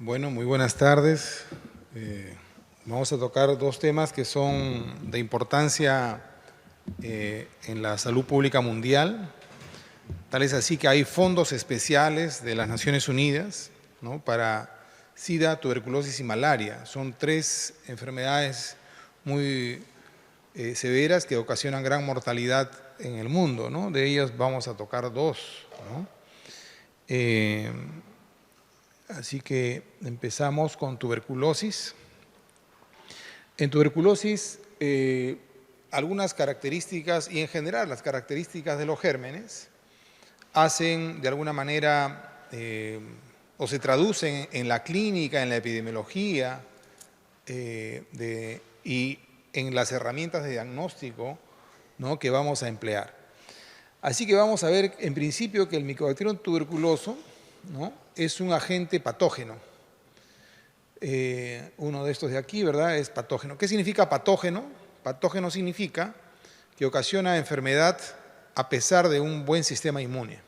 Bueno, muy buenas tardes. Vamos a tocar dos temas que son de importancia en la salud pública mundial. Tal es así que hay fondos especiales de las Naciones Unidas, ¿no?, para SIDA, tuberculosis y malaria. Son tres enfermedades muy severas que ocasionan gran mortalidad en el mundo, ¿no? De ellas vamos a tocar dos, ¿no? Así que empezamos con tuberculosis. En tuberculosis, algunas características, y en general las características de los gérmenes, hacen de alguna manera o se traducen en la clínica, en la epidemiología y en las herramientas de diagnóstico, ¿no?, que vamos a emplear. Así que vamos a ver en principio que el Mycobacterium tuberculoso, ¿no?, es un agente patógeno. Uno de estos de aquí, ¿verdad?, es patógeno. ¿Qué significa patógeno? Patógeno significa que ocasiona enfermedad a pesar de un buen sistema inmune.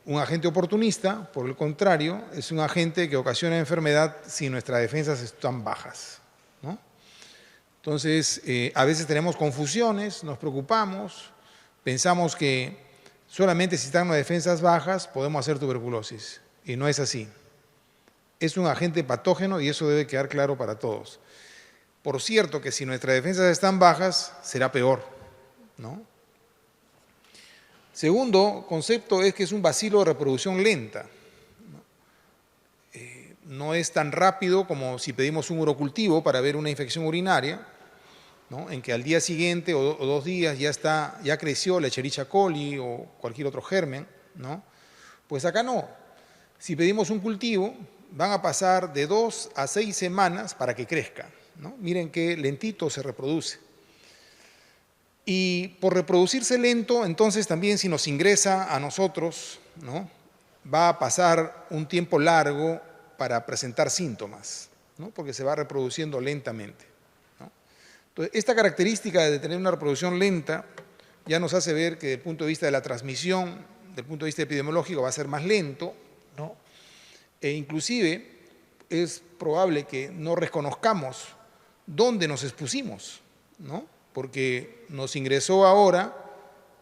Un agente oportunista, por el contrario, es un agente que ocasiona enfermedad si nuestras defensas están bajas, ¿no? Entonces, a veces tenemos confusiones, nos preocupamos, pensamos que solamente si están las defensas bajas podemos hacer tuberculosis, y no es así. Es un agente patógeno y eso debe quedar claro para todos. Por cierto que si nuestras defensas están bajas, será peor, ¿no? Segundo concepto es que es un bacilo de reproducción lenta. No es tan rápido como si pedimos un urocultivo para ver una infección urinaria, ¿no?, en que al día siguiente o 2 días ya creció la Escherichia coli o cualquier otro germen, ¿no? Pues acá no. Si pedimos un cultivo, van a pasar de 2 a 6 semanas para que crezca, ¿no? Miren qué lentito se reproduce. Y por reproducirse lento, entonces también si nos ingresa a nosotros, ¿no?, va a pasar un tiempo largo para presentar síntomas, ¿no?, porque se va reproduciendo lentamente, ¿no? Entonces, esta característica de tener una reproducción lenta ya nos hace ver que desde el punto de vista de la transmisión, desde el punto de vista epidemiológico, va a ser más lento, ¿no? E inclusive es probable que no reconozcamos dónde nos expusimos, ¿no?, porque nos ingresó ahora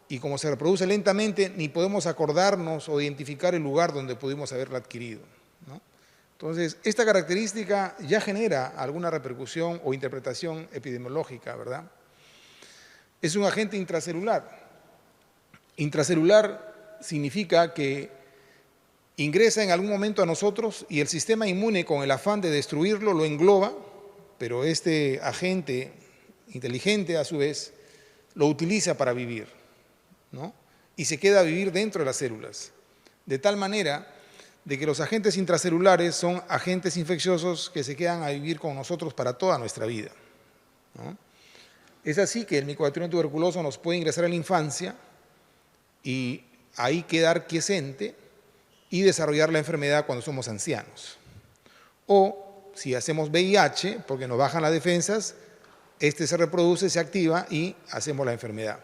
y como se reproduce lentamente, ni podemos acordarnos o identificar el lugar donde pudimos haberla adquirido, ¿no? Entonces, esta característica ya genera alguna repercusión o interpretación epidemiológica, ¿verdad? Es un agente intracelular. Intracelular significa que ingresa en algún momento a nosotros y el sistema inmune, con el afán de destruirlo, lo engloba, pero este agente inteligente, a su vez, lo utiliza para vivir, ¿no?, y se queda a vivir dentro de las células, de tal manera de que los agentes intracelulares son agentes infecciosos que se quedan a vivir con nosotros para toda nuestra vida, ¿no? Es así que el Mycobacterium tuberculoso nos puede ingresar en la infancia y ahí quedar quiescente y desarrollar la enfermedad cuando somos ancianos. O si hacemos VIH, porque nos bajan las defensas, este se reproduce, se activa y hacemos la enfermedad.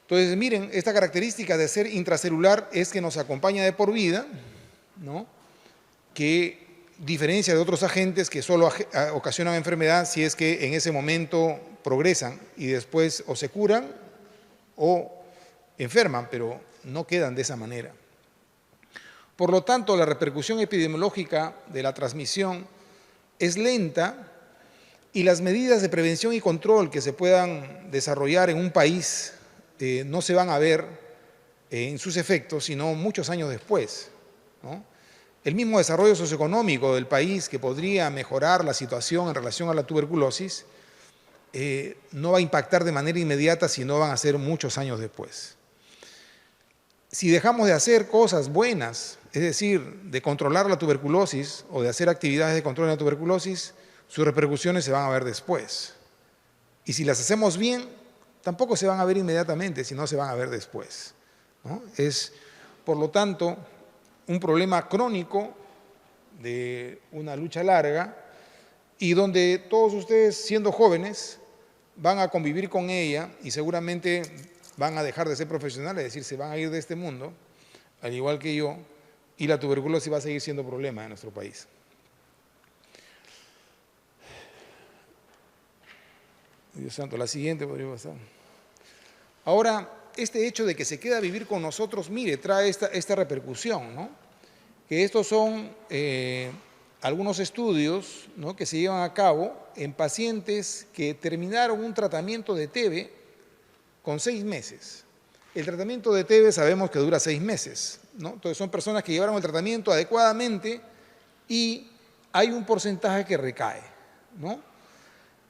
Entonces, miren, esta característica de ser intracelular es que nos acompaña de por vida, ¿no?, que diferencia de otros agentes que solo ocasionan enfermedad si es que en ese momento progresan y después o se curan o enferman, pero no quedan de esa manera. Por lo tanto, la repercusión epidemiológica de la transmisión es lenta y las medidas de prevención y control que se puedan desarrollar en un país no se van a ver en sus efectos sino muchos años después, ¿no? El mismo desarrollo socioeconómico del país, que podría mejorar la situación en relación a la tuberculosis, no va a impactar de manera inmediata, sino van a ser muchos años después. Si dejamos de hacer cosas buenas, es decir, de controlar la tuberculosis o de hacer actividades de control de la tuberculosis, sus repercusiones se van a ver después. Y si las hacemos bien, tampoco se van a ver inmediatamente, sino se van a ver después, ¿no? Es, por lo tanto, un problema crónico de una lucha larga y donde todos ustedes, siendo jóvenes, van a convivir con ella y seguramente van a dejar de ser profesionales, es decir, se van a ir de este mundo, al igual que yo, y la tuberculosis va a seguir siendo problema en nuestro país. Dios santo, la siguiente podría pasar. Ahora, este hecho de que se queda a vivir con nosotros, mire, trae esta repercusión, ¿no? Que estos son algunos estudios, ¿no?, que se llevan a cabo en pacientes que terminaron un tratamiento de TB con 6 meses. El tratamiento de TB sabemos que dura 6 meses, ¿no? Entonces son personas que llevaron el tratamiento adecuadamente y hay un porcentaje que recae, ¿no?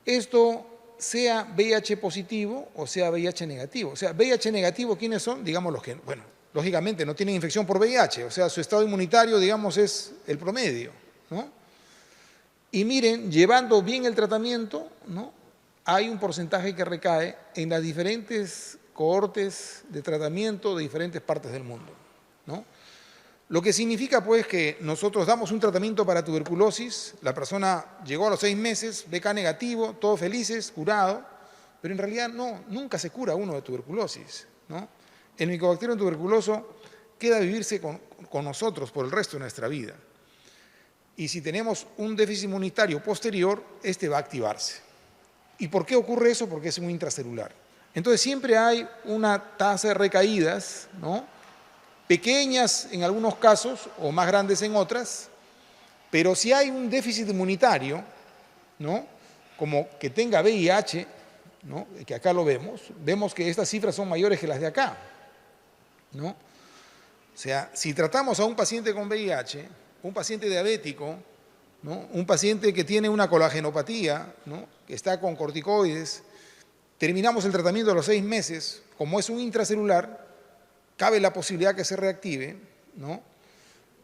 Esto sea VIH positivo o sea VIH negativo. O sea, VIH negativo, ¿quiénes son? Digamos los que, bueno, lógicamente no tienen infección por VIH, o sea, su estado inmunitario, digamos, es el promedio, ¿no? Y miren, llevando bien el tratamiento, ¿no?, hay un porcentaje que recae en las diferentes cohortes de tratamiento de diferentes partes del mundo, ¿no? Lo que significa, pues, que nosotros damos un tratamiento para tuberculosis, la persona llegó a los 6 meses, BK negativo, todos felices, curado, pero en realidad no, nunca se cura uno de tuberculosis, ¿no? El Mycobacterium tuberculoso queda a vivirse con nosotros por el resto de nuestra vida. Y si tenemos un déficit inmunitario posterior, este va a activarse. ¿Y por qué ocurre eso? Porque es un intracelular. Entonces siempre hay una tasa de recaídas, ¿no?, pequeñas en algunos casos o más grandes en otras, pero si hay un déficit inmunitario, ¿no?, como que tenga VIH, ¿no?, que acá lo vemos que estas cifras son mayores que las de acá, ¿no? O sea, si tratamos a un paciente con VIH, un paciente diabético, ¿no?, un paciente que tiene una colagenopatía, ¿no?, que está con corticoides, terminamos el tratamiento a los 6 meses, como es un intracelular, cabe la posibilidad que se reactive, ¿no?,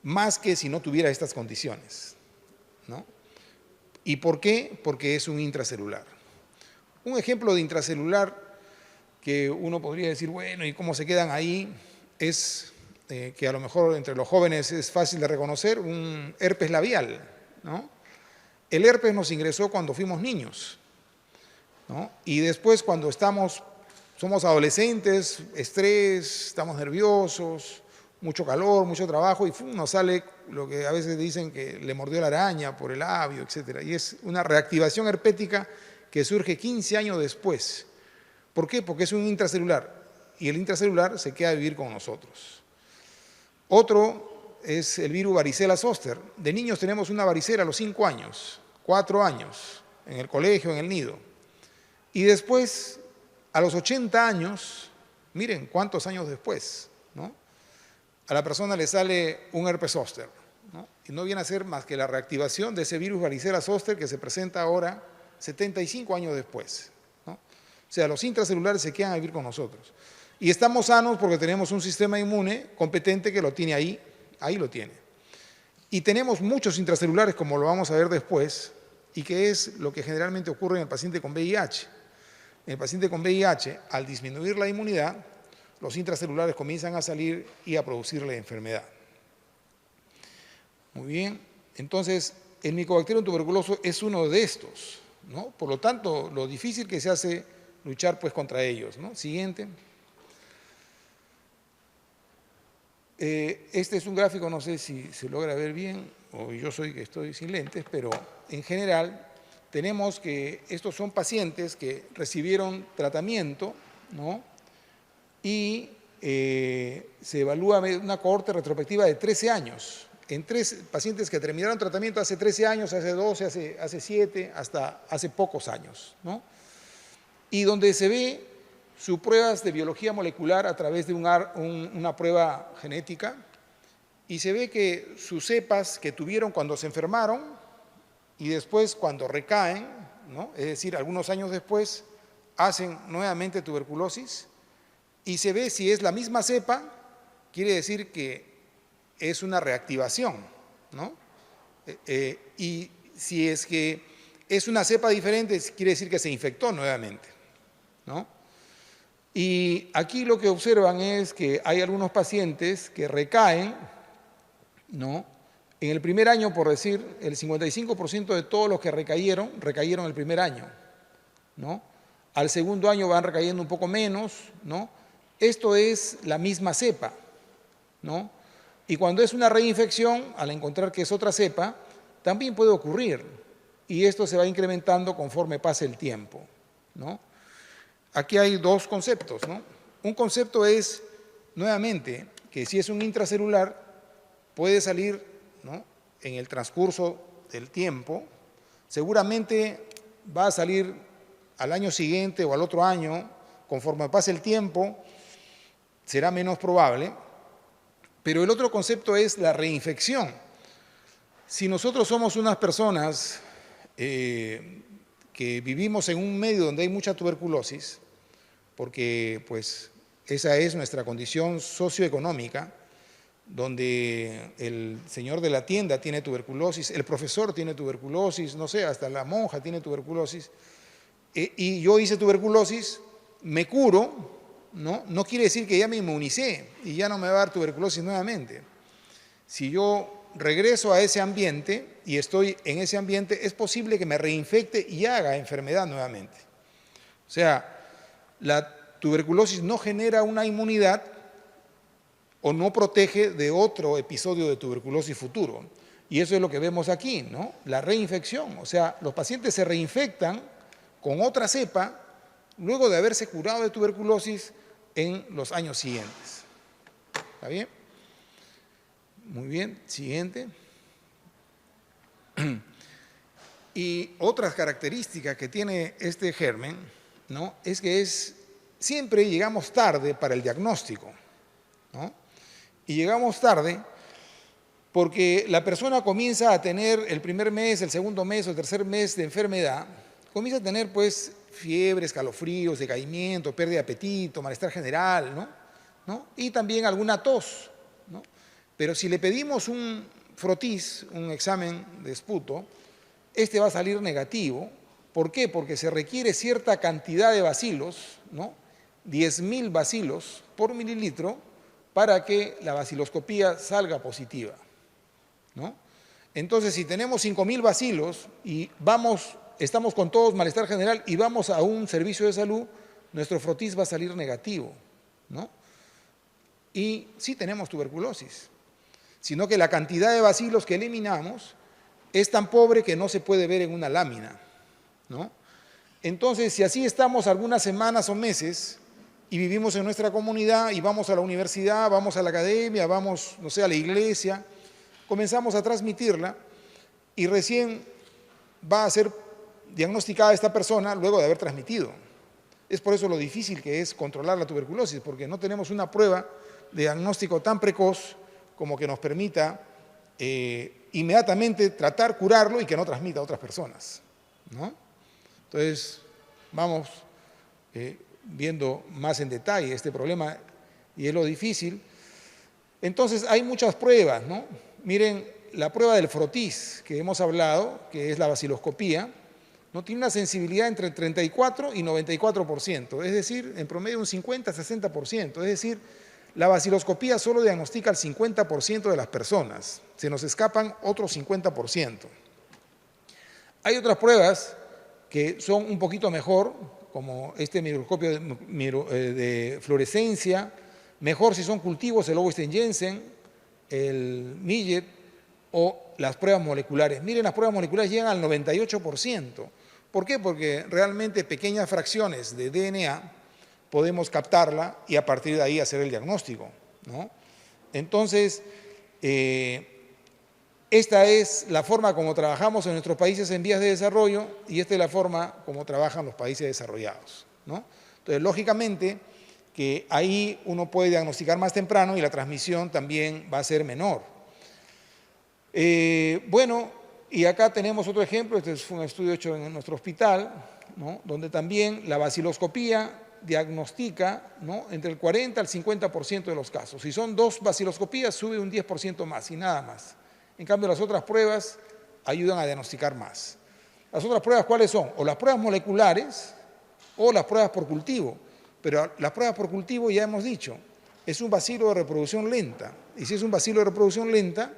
más que si no tuviera estas condiciones, ¿no? ¿Y por qué? Porque es un intracelular. Un ejemplo de intracelular que uno podría decir, bueno, ¿y cómo se quedan ahí? Es que a lo mejor entre los jóvenes es fácil de reconocer, un herpes labial, ¿no? El herpes nos ingresó cuando fuimos niños, ¿no? Y después cuando somos adolescentes, estrés, estamos nerviosos, mucho calor, mucho trabajo y nos sale lo que a veces dicen que le mordió la araña por el labio, etc. Y es una reactivación herpética que surge 15 años después. ¿Por qué? Porque es un intracelular y el intracelular se queda a vivir con nosotros. Otro es el virus varicela zoster. De niños tenemos una varicela a los 5 años, 4 años, en el colegio, en el nido. Y después, a los 80 años, miren cuántos años después, ¿no?, a la persona le sale un herpes zóster, ¿no? Y no viene a ser más que la reactivación de ese virus varicela zoster que se presenta ahora 75 años después, ¿no? O sea, los intracelulares se quedan a vivir con nosotros. Y estamos sanos porque tenemos un sistema inmune competente que lo tiene ahí lo tiene. Y tenemos muchos intracelulares, como lo vamos a ver después, y que es lo que generalmente ocurre en el paciente con VIH. En el paciente con VIH, al disminuir la inmunidad, los intracelulares comienzan a salir y a producir la enfermedad. Muy bien, entonces el Mycobacterium tuberculoso es uno de estos, ¿no? Por lo tanto, lo difícil que se hace luchar, pues, contra ellos, ¿no? Siguiente. Este es un gráfico, no sé si se logra ver bien, o yo soy que estoy sin lentes, pero en general tenemos que estos son pacientes que recibieron tratamiento, ¿no?, y se evalúa una cohorte retrospectiva de 13 años. En 3 pacientes que terminaron tratamiento hace 13 años, hace 12, hace 7, hasta hace pocos años, ¿no? Y donde se ve sus pruebas de biología molecular a través de una prueba genética, y se ve que sus cepas que tuvieron cuando se enfermaron y después cuando recaen, ¿no?, es decir, algunos años después, hacen nuevamente tuberculosis, y se ve si es la misma cepa, quiere decir que es una reactivación, ¿no? Y si es que es una cepa diferente, quiere decir que se infectó nuevamente, ¿no? Y aquí lo que observan es que hay algunos pacientes que recaen, ¿no? En el primer año, por decir, el 55% de todos los que recayeron el primer año, ¿no? Al segundo año van recayendo un poco menos, ¿no? Esto es la misma cepa, ¿no? Y cuando es una reinfección, al encontrar que es otra cepa, también puede ocurrir. Y esto se va incrementando conforme pase el tiempo, ¿no? Aquí hay dos conceptos, ¿no? Un concepto es, nuevamente, que si es un intracelular, puede salir, ¿no?, en el transcurso del tiempo. Seguramente va a salir al año siguiente o al otro año, conforme pase el tiempo, será menos probable. Pero el otro concepto es la reinfección. Si nosotros somos unas personas que vivimos en un medio donde hay mucha tuberculosis, porque pues esa es nuestra condición socioeconómica, donde el señor de la tienda tiene tuberculosis, el profesor tiene tuberculosis, no sé, hasta la monja tiene tuberculosis, y yo hice tuberculosis, me curo, no quiere decir que ya me inmunicé y ya no me va a dar tuberculosis nuevamente. Si yo regreso a ese ambiente y estoy en ese ambiente, es posible que me reinfecte y haga enfermedad nuevamente. O sea, la tuberculosis no genera una inmunidad o no protege de otro episodio de tuberculosis futuro. Y eso es lo que vemos aquí, ¿no? La reinfección. O sea, los pacientes se reinfectan con otra cepa luego de haberse curado de tuberculosis en los años siguientes. ¿Está bien? Muy bien, siguiente. Y otras características que tiene este germen, ¿no?, es que siempre llegamos tarde para el diagnóstico, ¿no? Y llegamos tarde porque la persona comienza a tener el primer mes, el segundo mes o el tercer mes de enfermedad, comienza a tener pues fiebre, escalofríos, decaimiento, pérdida de apetito, malestar general, ¿no? Y también alguna tos, ¿no? Pero si le pedimos un frotis, un examen de esputo, este va a salir negativo. ¿Por qué? Porque se requiere cierta cantidad de bacilos, ¿no?, 10.000 bacilos por mililitro, para que la baciloscopía salga positiva, ¿no? Entonces, si tenemos 5.000 bacilos y estamos con todos malestar general y vamos a un servicio de salud, nuestro frotis va a salir negativo, ¿no? Y sí tenemos tuberculosis, sino que la cantidad de bacilos que eliminamos es tan pobre que no se puede ver en una lámina, ¿no? Entonces, si así estamos algunas semanas o meses y vivimos en nuestra comunidad y vamos a la universidad, vamos a la academia, vamos, no sé, a la iglesia, comenzamos a transmitirla y recién va a ser diagnosticada esta persona luego de haber transmitido. Es por eso lo difícil que es controlar la tuberculosis, porque no tenemos una prueba de diagnóstico tan precoz como que nos permita inmediatamente tratar, curarlo y que no transmita a otras personas, ¿no? Entonces, vamos viendo más en detalle este problema y es lo difícil. Entonces, hay muchas pruebas, ¿no? Miren, la prueba del frotis que hemos hablado, que es la baciloscopía, no tiene una sensibilidad entre 34 y 94%, es decir, en promedio un 50-60%, es decir, la baciloscopía solo diagnostica el 50% de las personas, se nos escapan otros 50%. Hay otras pruebas que son un poquito mejor, como este microscopio de fluorescencia, mejor si son cultivos, el Augustin-Jensen, el Millet o las pruebas moleculares. Miren, las pruebas moleculares llegan al 98%. ¿Por qué? Porque realmente pequeñas fracciones de DNA podemos captarla y a partir de ahí hacer el diagnóstico, ¿no? Entonces, esta es la forma como trabajamos en nuestros países en vías de desarrollo y esta es la forma como trabajan los países desarrollados, ¿no? Entonces, lógicamente, que ahí uno puede diagnosticar más temprano y la transmisión también va a ser menor. Bueno, y acá tenemos otro ejemplo, este fue un estudio hecho en nuestro hospital, ¿no?, donde también la baciloscopía diagnostica, ¿no?, entre el 40 al 50% de los casos. Si son 2 baciloscopías, sube un 10% más y nada más. En cambio, las otras pruebas ayudan a diagnosticar más. Las otras pruebas, ¿cuáles son? O las pruebas moleculares o las pruebas por cultivo. Pero las pruebas por cultivo, ya hemos dicho, es un bacilo de reproducción lenta. Y si es un bacilo de reproducción lenta,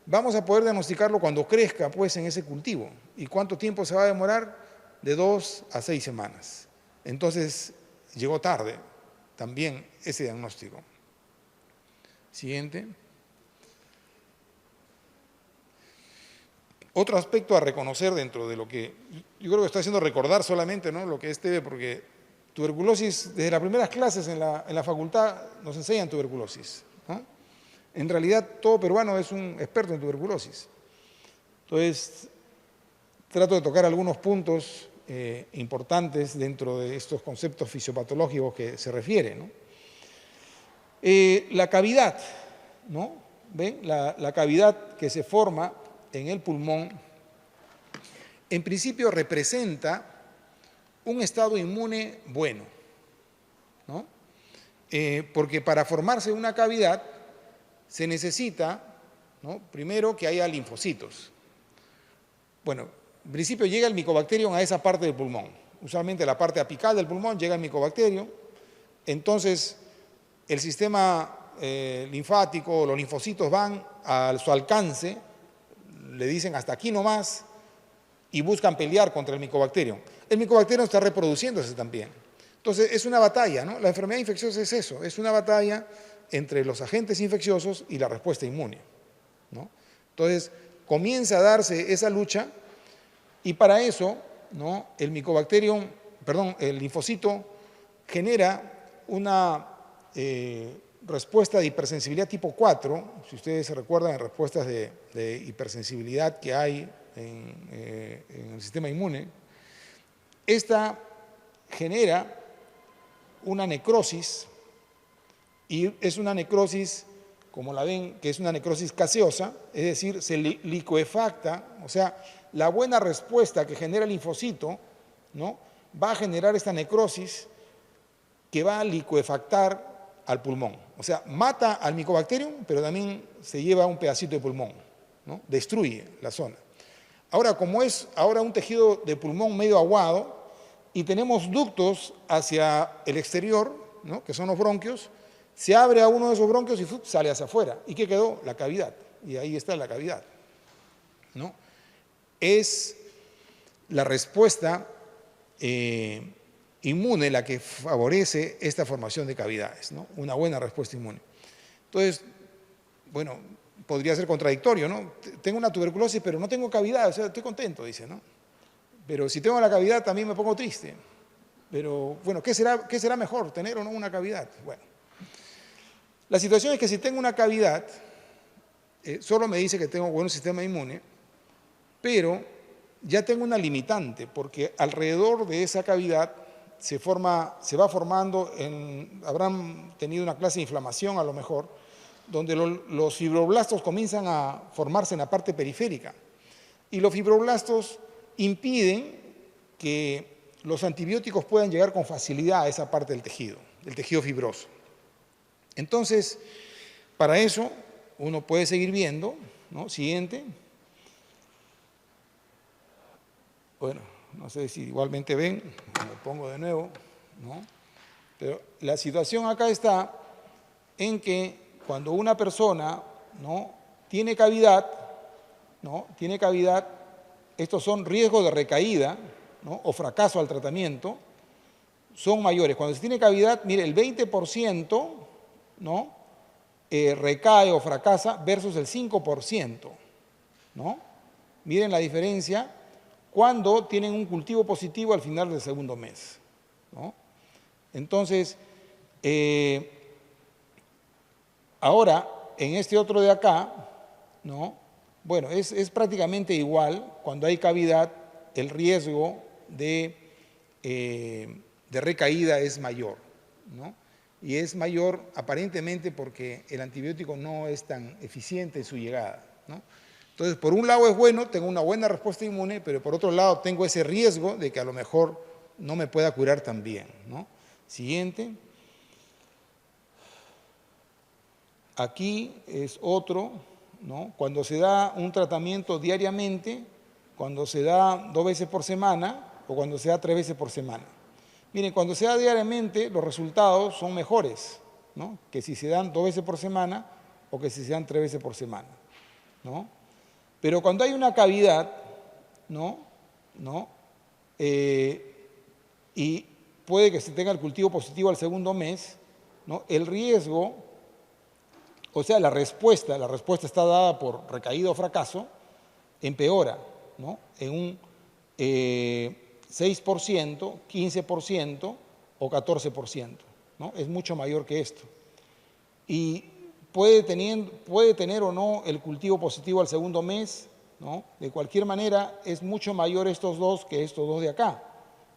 vamos a poder diagnosticarlo cuando crezca pues en ese cultivo. ¿Y cuánto tiempo se va a demorar? De 2 a 6 semanas. Entonces, llegó tarde también ese diagnóstico. Siguiente. Otro aspecto a reconocer dentro de lo que yo creo que está haciendo recordar solamente, ¿no?, lo que es TB, porque tuberculosis, desde las primeras clases en la facultad nos enseñan tuberculosis, ¿no? En realidad todo peruano es un experto en tuberculosis. Entonces, trato de tocar algunos puntos importantes dentro de estos conceptos fisiopatológicos que se refieren, ¿no? La cavidad, ¿no? ¿Ven? La cavidad que se forma en el pulmón, en principio representa un estado inmune bueno, ¿no? Porque para formarse una cavidad se necesita, ¿no?, primero que haya linfocitos. Bueno, en principio llega el Mycobacterium a esa parte del pulmón. Usualmente la parte apical del pulmón llega el Mycobacterium. Entonces, el sistema linfático, los linfocitos van a su alcance, le dicen hasta aquí nomás, y buscan pelear contra el Mycobacterium. El Mycobacterium está reproduciéndose también. Entonces, es una batalla, ¿no? La enfermedad infecciosa es eso, es una batalla entre los agentes infecciosos y la respuesta inmune, ¿no? Entonces, comienza a darse esa lucha y para eso, ¿no?, el linfocito genera una respuesta de hipersensibilidad tipo 4, si ustedes se recuerdan en respuestas de hipersensibilidad que hay en el sistema inmune. Esta genera una necrosis y es una necrosis, como la ven, que es una necrosis gaseosa, es decir, se licuefacta, o sea, la buena respuesta que genera el linfocito, ¿no?, va a generar esta necrosis que va a licuefactar al pulmón. O sea, mata al Mycobacterium, pero también se lleva un pedacito de pulmón, ¿no?, destruye la zona. Ahora, como es ahora un tejido de pulmón medio aguado y tenemos ductos hacia el exterior, ¿no?, que son los bronquios, se abre a uno de esos bronquios y sale hacia afuera. ¿Y qué quedó? La cavidad. Y ahí está la cavidad, ¿no? Es la respuesta inmune la que favorece esta formación de cavidades, ¿no? Una buena respuesta inmune. Entonces, bueno, podría ser contradictorio, ¿no? Tengo una tuberculosis, pero no tengo cavidad, o sea, estoy contento, dice, ¿no? Pero si tengo la cavidad también me pongo triste. Pero, bueno, ¿qué será mejor, tener o no una cavidad? Bueno, la situación es que si tengo una cavidad, solo me dice que tengo buen sistema inmune, pero ya tengo una limitante, porque alrededor de esa cavidad se va formando, habrán tenido una clase de inflamación a lo mejor, donde los fibroblastos comienzan a formarse en la parte periférica. Y los fibroblastos impiden que los antibióticos puedan llegar con facilidad a esa parte del tejido fibroso. Entonces, para eso, uno puede seguir viendo, ¿no? Siguiente. Bueno, no sé si igualmente ven, me pongo de nuevo, ¿no? Pero la situación acá está en que cuando una persona, ¿no?, tiene cavidad, ¿no?, estos son riesgos de recaída, ¿no?, o fracaso al tratamiento, son mayores. Cuando se tiene cavidad, mire, el 20%, ¿no?, recae o fracasa versus el 5%, ¿no? Miren la diferencia cuando tienen un cultivo positivo al final del segundo mes, ¿no? Entonces, ahora, en este otro de acá, ¿no?, bueno, es prácticamente igual. Cuando hay cavidad, el riesgo de recaída es mayor, ¿no? Y es mayor aparentemente porque el antibiótico no es tan eficiente en su llegada, ¿no? Entonces, por un lado es bueno, tengo una buena respuesta inmune, pero por otro lado tengo ese riesgo de que a lo mejor no me pueda curar tan bien, ¿no? Siguiente. Aquí es otro, ¿no? Cuando se da un tratamiento diariamente, cuando se da 2 veces por semana o cuando se da 3 veces por semana. Miren, cuando se da diariamente, los resultados son mejores, ¿no?, que si se dan 2 veces por semana o que si se dan 3 veces por semana, ¿no? Pero cuando hay una cavidad, ¿no? Y puede que se tenga el cultivo positivo al segundo mes, ¿no?, el riesgo, o sea, la respuesta está dada por recaída o fracaso, empeora, ¿no? En un 6%, 15% o 14%, ¿no? Es mucho mayor que esto. Y puede tener o no el cultivo positivo al segundo mes, ¿no? De cualquier manera, es mucho mayor estos dos que estos dos de acá.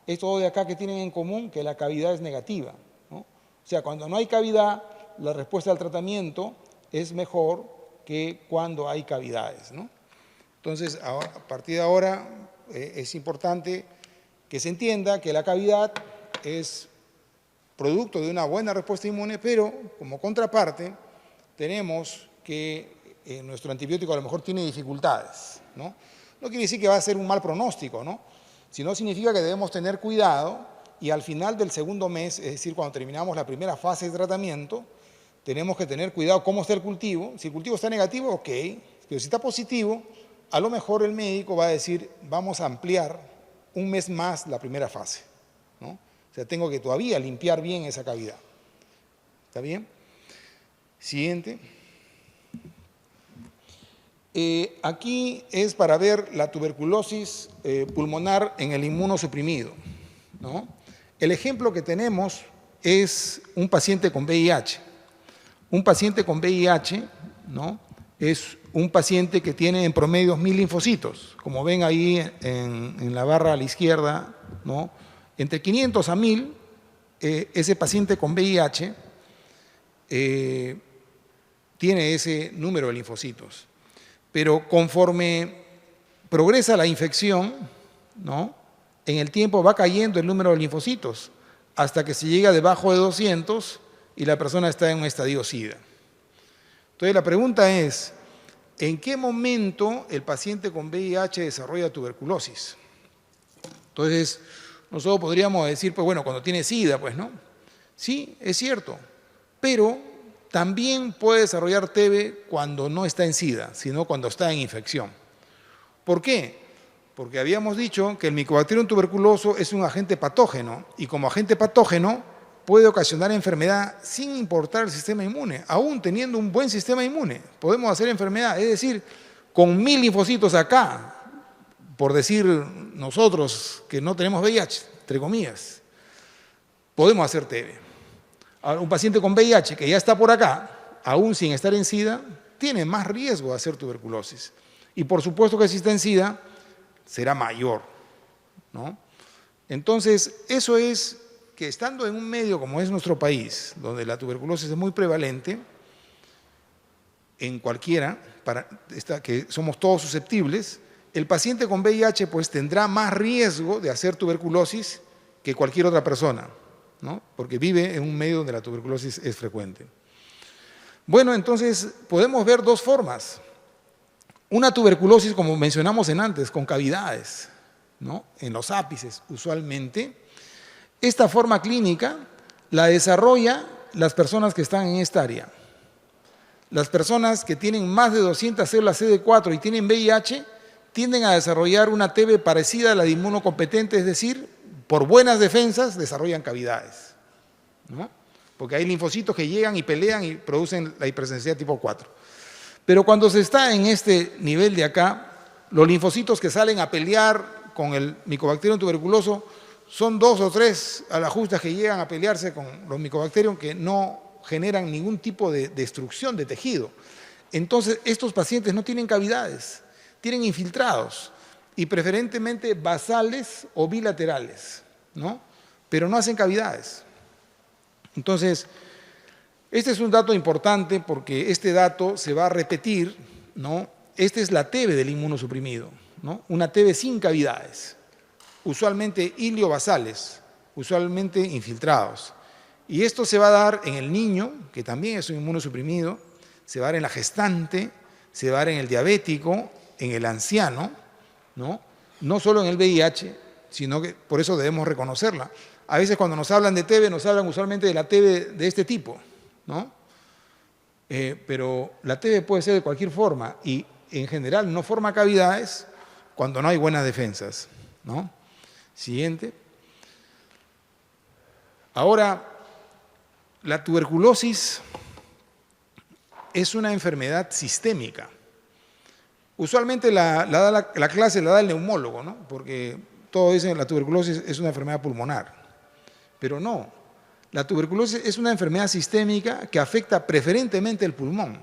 Estos dos de acá que tienen en común que la cavidad es negativa, ¿no? O sea, cuando no hay cavidad, la respuesta al tratamiento es mejor que cuando hay cavidades, ¿no? Entonces, a partir de ahora, es importante que se entienda que la cavidad es producto de una buena respuesta inmune, pero como contraparte tenemos que nuestro antibiótico a lo mejor tiene dificultades, ¿no? No quiere decir que va a ser un mal pronóstico, ¿no? Sino significa que debemos tener cuidado y al final del segundo mes, es decir, cuando terminamos la primera fase de tratamiento, tenemos que tener cuidado cómo está el cultivo. Si el cultivo está negativo, ok, pero si está positivo, a lo mejor el médico va a decir, vamos a ampliar un mes más la primera fase, ¿no? O sea, tengo que todavía limpiar bien esa cavidad. ¿Está bien? Siguiente. Aquí es para ver la tuberculosis pulmonar en el inmunosuprimido, ¿no? El ejemplo que tenemos es un paciente con VIH. Un paciente con VIH, ¿no? Es un paciente que tiene en promedio 1000 linfocitos, como ven ahí en la barra a la izquierda, ¿no? Entre 500 a 1000, ese paciente con VIH tiene ese número de linfocitos. Pero conforme progresa la infección, ¿no? En el tiempo va cayendo el número de linfocitos hasta que se llega debajo de 200 y la persona está en un estadio SIDA. Entonces la pregunta es, ¿en qué momento el paciente con VIH desarrolla tuberculosis? Entonces, nosotros podríamos decir, pues bueno, cuando tiene SIDA, pues, ¿no? Sí, es cierto, pero también puede desarrollar TB cuando no está en SIDA, sino cuando está en infección. ¿Por qué? Porque habíamos dicho que el Mycobacterium tuberculoso es un agente patógeno y como agente patógeno puede ocasionar enfermedad sin importar el sistema inmune, aún teniendo un buen sistema inmune. Podemos hacer enfermedad, es decir, con 1000 linfocitos acá, por decir nosotros que no tenemos VIH, entre comillas, podemos hacer TB. Ahora, un paciente con VIH que ya está por acá, aún sin estar en SIDA, tiene más riesgo de hacer tuberculosis. Y por supuesto que si está en SIDA, será mayor, ¿no? Entonces, eso es que estando en un medio como es nuestro país, donde la tuberculosis es muy prevalente, en cualquiera, que somos todos susceptibles, el paciente con VIH pues tendrá más riesgo de hacer tuberculosis que cualquier otra persona, ¿no? Porque vive en un medio donde la tuberculosis es frecuente. Bueno, entonces podemos ver dos formas. Una tuberculosis, como mencionamos antes, con cavidades, ¿no? En los ápices usualmente. Esta forma clínica la desarrolla las personas que están en esta área. Las personas que tienen más de 200 células CD4 y tienen VIH tienden a desarrollar una TB parecida a la de inmunocompetente, es decir, por buenas defensas desarrollan cavidades, ¿no? Porque hay linfocitos que llegan y pelean y producen la hipersensibilidad tipo 4. Pero cuando se está en este nivel de acá, los linfocitos que salen a pelear con el Mycobacterium tuberculoso son 2 o 3 a las justas que llegan a pelearse con los Mycobacterium que no generan ningún tipo de destrucción de tejido. Entonces, estos pacientes no tienen cavidades, tienen infiltrados y preferentemente basales o bilaterales, ¿no? Pero no hacen cavidades. Entonces, este es un dato importante porque este dato se va a repetir, ¿no? Esta es la TB del inmunosuprimido, ¿no? Una TB sin cavidades, usualmente iliobasales, usualmente infiltrados. Y esto se va a dar en el niño, que también es un inmunosuprimido, se va a dar en la gestante, se va a dar en el diabético, en el anciano, ¿no? No solo en el VIH, sino que por eso debemos reconocerla. A veces cuando nos hablan de TB, nos hablan usualmente de la TB de este tipo, ¿no? Pero la TB puede ser de cualquier forma y en general no forma cavidades cuando no hay buenas defensas, ¿no? Siguiente. Ahora, la tuberculosis es una enfermedad sistémica. Usualmente la clase la da el neumólogo, ¿no? Porque todos dicen que la tuberculosis es una enfermedad pulmonar, pero no. La tuberculosis es una enfermedad sistémica que afecta preferentemente el pulmón,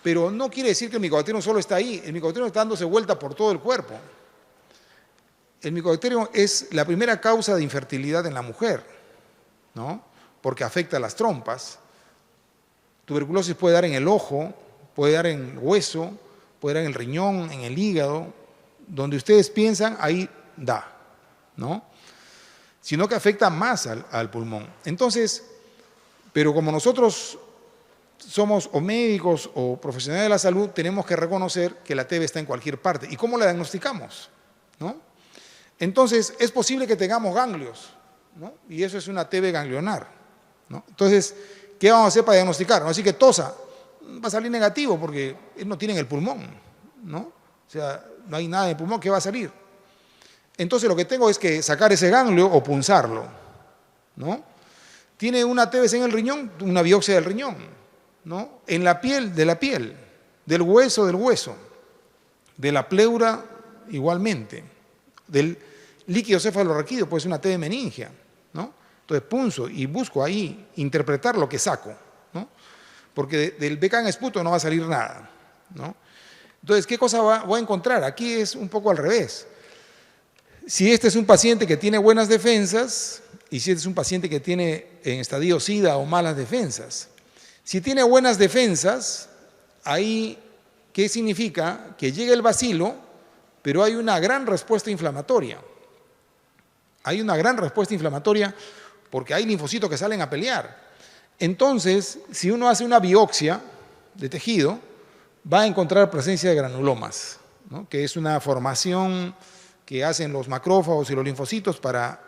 pero no quiere decir que el Mycobacterium solo está ahí, el Mycobacterium está dándose vuelta por todo el cuerpo. El Mycobacterium es la primera causa de infertilidad en la mujer, ¿no? Porque afecta a las trompas. Tuberculosis puede dar en el ojo, puede dar en el hueso, puede dar en el riñón, en el hígado, donde ustedes piensan, ahí da, ¿no? Sino que afecta más al pulmón. Entonces, pero como nosotros somos o médicos o profesionales de la salud, tenemos que reconocer que la TB está en cualquier parte. ¿Y cómo la diagnosticamos? ¿No? Entonces, es posible que tengamos ganglios, ¿no? Y eso es una TB ganglionar, ¿no? Entonces, ¿qué vamos a hacer para diagnosticar? Así que tosa, va a salir negativo porque él no tiene en el pulmón, ¿no? O sea, no hay nada en el pulmón, ¿qué va a salir? Entonces, lo que tengo es que sacar ese ganglio o punzarlo, ¿no? Tiene una TBC en el riñón, una biopsia del riñón, ¿no? En la piel, de la piel, del hueso, de la pleura igualmente, del líquido cefalorraquídeo, puede ser una TB meningia, ¿no? Entonces punzo y busco ahí interpretar lo que saco, ¿no? Porque del BK en esputo no va a salir nada, ¿no? Entonces, ¿qué cosa voy a encontrar? Aquí es un poco al revés. Si este es un paciente que tiene buenas defensas y si este es un paciente que tiene en estadio SIDA o malas defensas. Si tiene buenas defensas, ahí, ¿qué significa? Que llega el bacilo, pero hay una gran respuesta inflamatoria. Hay una gran respuesta inflamatoria porque hay linfocitos que salen a pelear. Entonces, si uno hace una biopsia de tejido, va a encontrar presencia de granulomas, ¿no? Que es una formación que hacen los macrófagos y los linfocitos para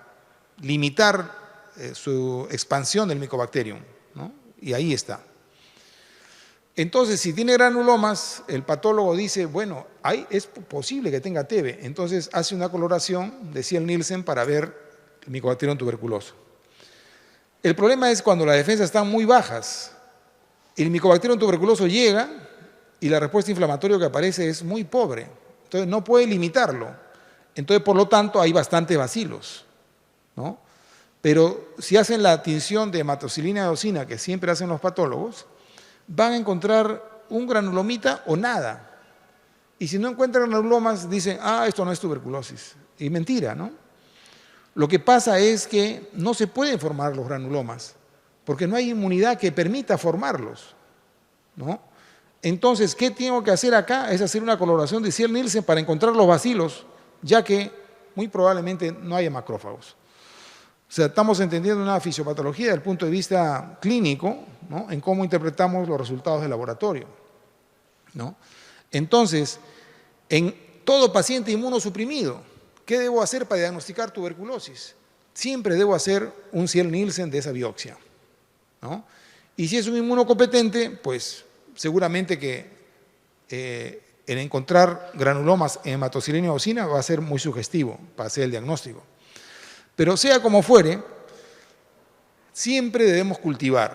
limitar su expansión del Mycobacterium, ¿no? Y ahí está. Entonces, si tiene granulomas, el patólogo dice, bueno, es posible que tenga TB. Entonces, hace una coloración de Ziel-Nielsen para ver el Mycobacterium tuberculoso. El problema es cuando las defensas están muy bajas. El Mycobacterium tuberculoso llega y la respuesta inflamatoria que aparece es muy pobre. Entonces, no puede limitarlo. Entonces, por lo tanto, hay bastantes bacilos, ¿no? Pero si hacen la tinción de hematocilina y eosina, que siempre hacen los patólogos, van a encontrar un granulomita o nada. Y si no encuentran granulomas, dicen, esto no es tuberculosis. Y mentira, ¿no? Lo que pasa es que no se pueden formar los granulomas, porque no hay inmunidad que permita formarlos, ¿no? Entonces, ¿qué tengo que hacer acá? Es hacer una coloración de Ziel-Nielsen para encontrar los bacilos, ya que muy probablemente no haya macrófagos. O sea, estamos entendiendo una fisiopatología desde el punto de vista clínico, ¿no? En cómo interpretamos los resultados del laboratorio, ¿no? Entonces, en todo paciente inmunosuprimido, ¿qué debo hacer para diagnosticar tuberculosis? Siempre debo hacer un Ziel-Nielsen de esa biopsia, ¿no? Y si es un inmunocompetente, pues seguramente que el encontrar granulomas en hematocilina y eosina va a ser muy sugestivo para hacer el diagnóstico. Pero sea como fuere, siempre debemos cultivar,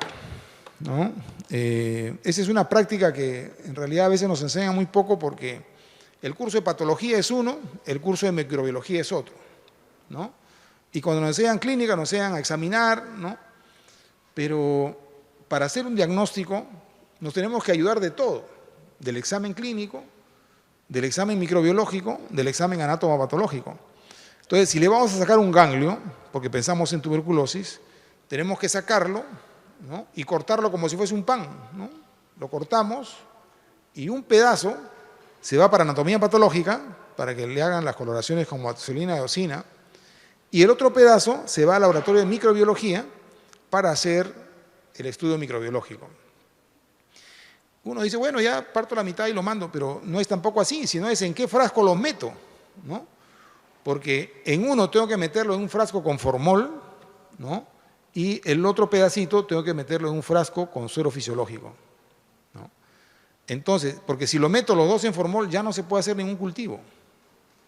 ¿no? Esa es una práctica que en realidad a veces nos enseñan muy poco porque el curso de patología es uno, el curso de microbiología es otro, ¿no? Y cuando nos enseñan clínica, nos enseñan a examinar, ¿no? Pero para hacer un diagnóstico nos tenemos que ayudar de todo, del examen clínico, del examen microbiológico, del examen anatomopatológico. Entonces, si le vamos a sacar un ganglio, porque pensamos en tuberculosis, tenemos que sacarlo, ¿no? Y cortarlo como si fuese un pan, ¿no? Lo cortamos y un pedazo se va para anatomía patológica, para que le hagan las coloraciones con hematocilina y eosina, y el otro pedazo se va al laboratorio de microbiología para hacer el estudio microbiológico. Uno dice, bueno, ya parto la mitad y lo mando, pero no es tampoco así, sino es en qué frasco lo meto, ¿no? Porque en uno tengo que meterlo en un frasco con formol, ¿no? Y el otro pedacito tengo que meterlo en un frasco con suero fisiológico, ¿no? Entonces, porque si lo meto los dos en formol ya no se puede hacer ningún cultivo,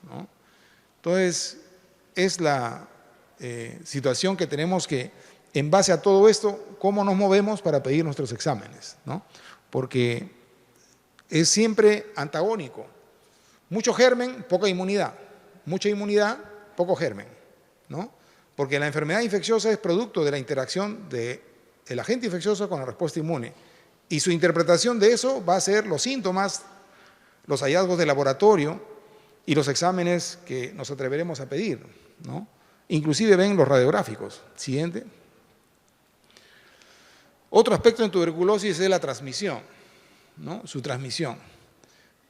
¿no? Entonces, es la situación que tenemos que, en base a todo esto, cómo nos movemos para pedir nuestros exámenes, ¿no? Porque es siempre antagónico. Mucho germen, poca inmunidad. Mucha inmunidad, poco germen, ¿no? Porque la enfermedad infecciosa es producto de la interacción del agente infeccioso con la respuesta inmune. Y su interpretación de eso va a ser los síntomas, los hallazgos de laboratorio y los exámenes que nos atreveremos a pedir, ¿no? Inclusive ven los radiográficos. Siguiente. Otro aspecto en tuberculosis es la transmisión, ¿no? Su transmisión.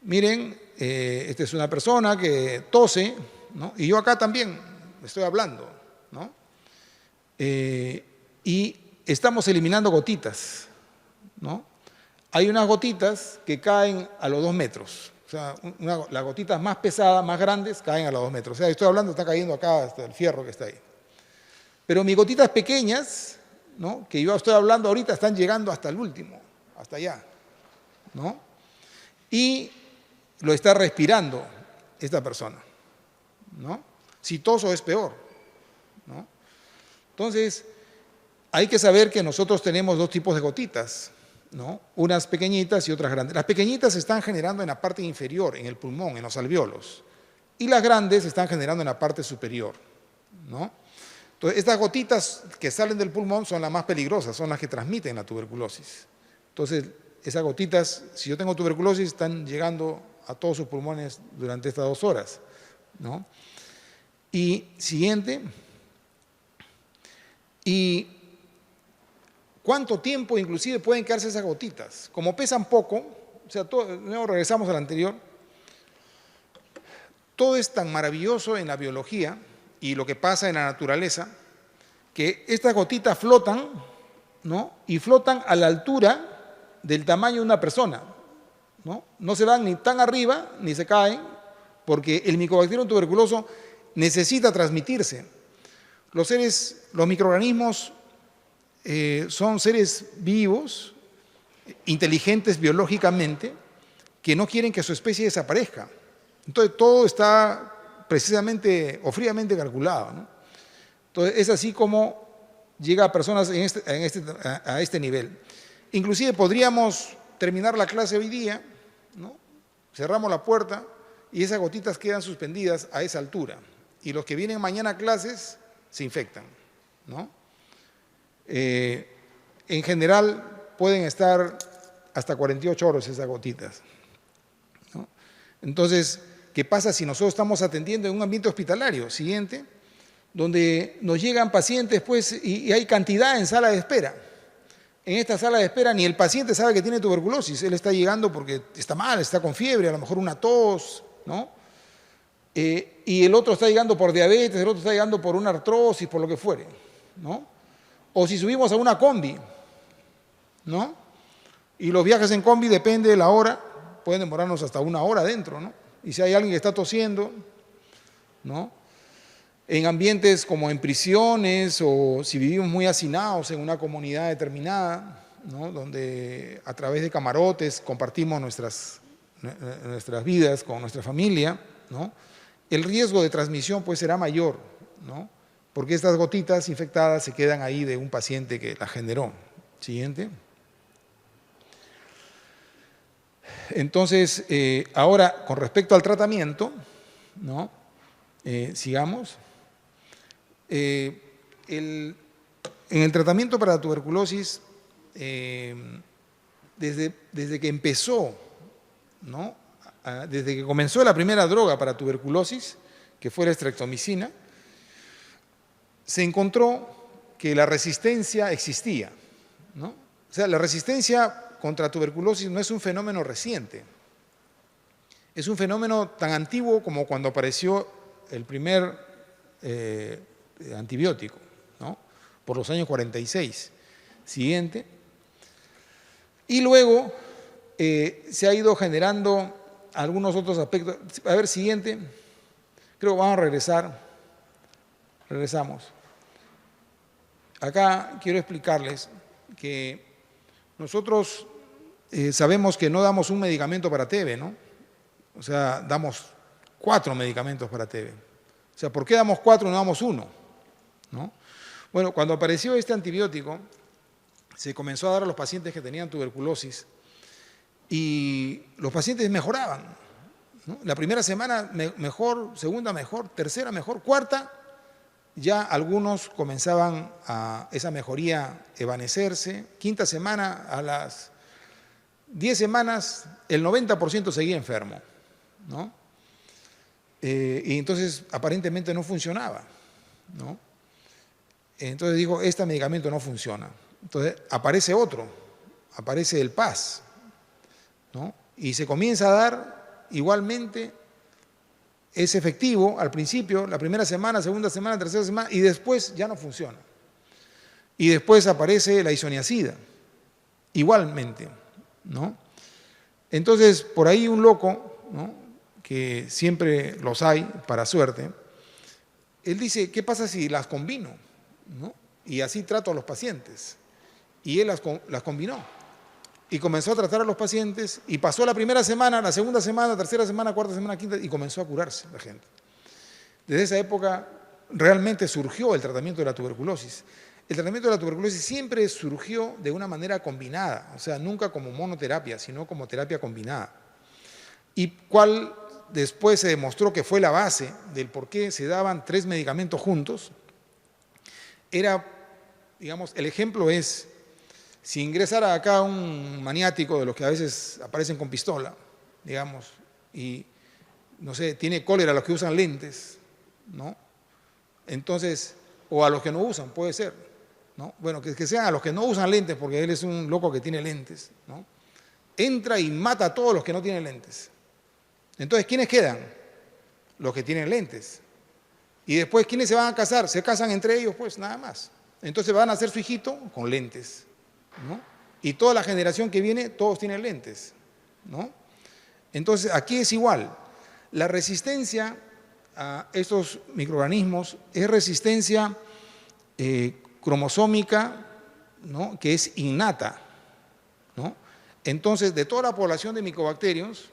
Miren, esta es una persona que tose, ¿no? Y yo acá también estoy hablando, ¿no? Y estamos eliminando gotitas, ¿no? Hay unas gotitas que caen a los 2 metros. O sea, las gotitas más pesadas, más grandes, caen a los 2 metros. O sea, estoy hablando, está cayendo acá hasta el fierro que está ahí. Pero mis gotitas pequeñas, ¿no? Que yo estoy hablando ahorita, están llegando hasta el último, hasta allá, ¿no? Y lo está respirando esta persona, ¿no? Si toso es peor, ¿no? Entonces, hay que saber que nosotros tenemos 2 tipos de gotitas, ¿no? Unas pequeñitas y otras grandes. Las pequeñitas se están generando en la parte inferior, en el pulmón, en los alvéolos, y las grandes se están generando en la parte superior, ¿no? Entonces, estas gotitas que salen del pulmón son las más peligrosas, son las que transmiten la tuberculosis. Entonces, esas gotitas, si yo tengo tuberculosis, están llegando a todos sus pulmones durante estas 2 horas, ¿no? Y siguiente. ¿Y cuánto tiempo inclusive pueden quedarse esas gotitas? Como pesan poco, o sea, luego regresamos al anterior, todo es tan maravilloso en la biología y lo que pasa en la naturaleza, que estas gotitas flotan, ¿no? Y flotan a la altura del tamaño de una persona, ¿no? No se van ni tan arriba ni se caen, porque el Mycobacterium tuberculoso necesita transmitirse. Los microorganismos son seres vivos, inteligentes biológicamente, que no quieren que su especie desaparezca. Entonces todo está precisamente o fríamente calculado, ¿no? Entonces es así como llega a personas a este nivel. Inclusive podríamos terminar la clase hoy día, ¿no? Cerramos la puerta y esas gotitas quedan suspendidas a esa altura. Y los que vienen mañana a clases se infectan, ¿no? En general pueden estar hasta 48 horas esas gotitas, ¿no? Entonces, ¿qué pasa si nosotros estamos atendiendo en un ambiente hospitalario? Siguiente, donde nos llegan pacientes pues, y hay cantidad en sala de espera. En esta sala de espera ni el paciente sabe que tiene tuberculosis, él está llegando porque está mal, está con fiebre, a lo mejor una tos, ¿no? Y el otro está llegando por diabetes, el otro está llegando por una artrosis, por lo que fuere, ¿no? O si subimos a una combi, ¿no? Y los viajes en combi, depende de la hora, pueden demorarnos hasta 1 hora dentro, ¿no? Y si hay alguien que está tosiendo, ¿no? En ambientes como en prisiones o si vivimos muy hacinados en una comunidad determinada, ¿no? Donde a través de camarotes compartimos nuestras vidas con nuestra familia, ¿no? El riesgo de transmisión pues será mayor, ¿no? Porque estas gotitas infectadas se quedan ahí de un paciente que las generó. Siguiente. Entonces, ahora con respecto al tratamiento, ¿no? Sigamos. En el tratamiento para la tuberculosis, desde que empezó, ¿no? Desde que comenzó la primera droga para tuberculosis, que fue la estreptomicina, se encontró que la resistencia existía, ¿no? O sea, la resistencia contra tuberculosis no es un fenómeno reciente, es un fenómeno tan antiguo como cuando apareció el primer antibiótico, ¿no? Por los años 46. Siguiente. Y luego se ha ido generando algunos otros aspectos. A ver, siguiente. Creo que vamos a regresar. Regresamos. Acá quiero explicarles que nosotros sabemos que no damos un medicamento para TB, ¿no? O sea, damos 4 medicamentos para TB. O sea, ¿por qué damos 4 y no damos 1? ¿No? Bueno, cuando apareció este antibiótico, se comenzó a dar a los pacientes que tenían tuberculosis y los pacientes mejoraban, ¿no? La primera semana mejor, segunda mejor, tercera mejor, cuarta, ya algunos comenzaban a esa mejoría evanecerse. Quinta semana, a las 10 semanas, el 90% seguía enfermo, ¿no? Y entonces aparentemente no funcionaba, ¿no? Entonces digo, este medicamento no funciona. Entonces aparece otro, aparece el PAS, ¿no? Y se comienza a dar igualmente, es efectivo al principio, la primera semana, segunda semana, tercera semana, y después ya no funciona. Y después aparece la isoniazida, igualmente, ¿no? Entonces, por ahí un loco, ¿no?, que siempre los hay, para suerte, él dice, ¿qué pasa si las combino?, ¿no? Y así trato a los pacientes. Y él las combinó. Y comenzó a tratar a los pacientes y pasó la primera semana, la segunda semana, tercera semana, cuarta semana, quinta, y comenzó a curarse la gente. Desde esa época realmente surgió el tratamiento de la tuberculosis. El tratamiento de la tuberculosis siempre surgió de una manera combinada, o sea, nunca como monoterapia, sino como terapia combinada. Y cuál después se demostró que fue la base del por qué se daban 3 medicamentos juntos, era, digamos, el ejemplo es, si ingresara acá un maniático de los que a veces aparecen con pistola, digamos, y, no sé, tiene cólera a los que usan lentes, ¿no? Entonces, o a los que no usan, puede ser, ¿no? Bueno, que sean a los que no usan lentes, porque él es un loco que tiene lentes, ¿no? Entra y mata a todos los que no tienen lentes. Entonces, ¿quiénes quedan? Los que tienen lentes. Y después, ¿quiénes se van a casar? Se casan entre ellos, pues, nada más. Entonces van a hacer su hijito con lentes, ¿no? Y toda la generación que viene, todos tienen lentes, ¿no? Entonces, aquí es igual. La resistencia a estos microorganismos es resistencia cromosómica, ¿no?, que es innata, ¿no? Entonces, de toda la población de micobacterios,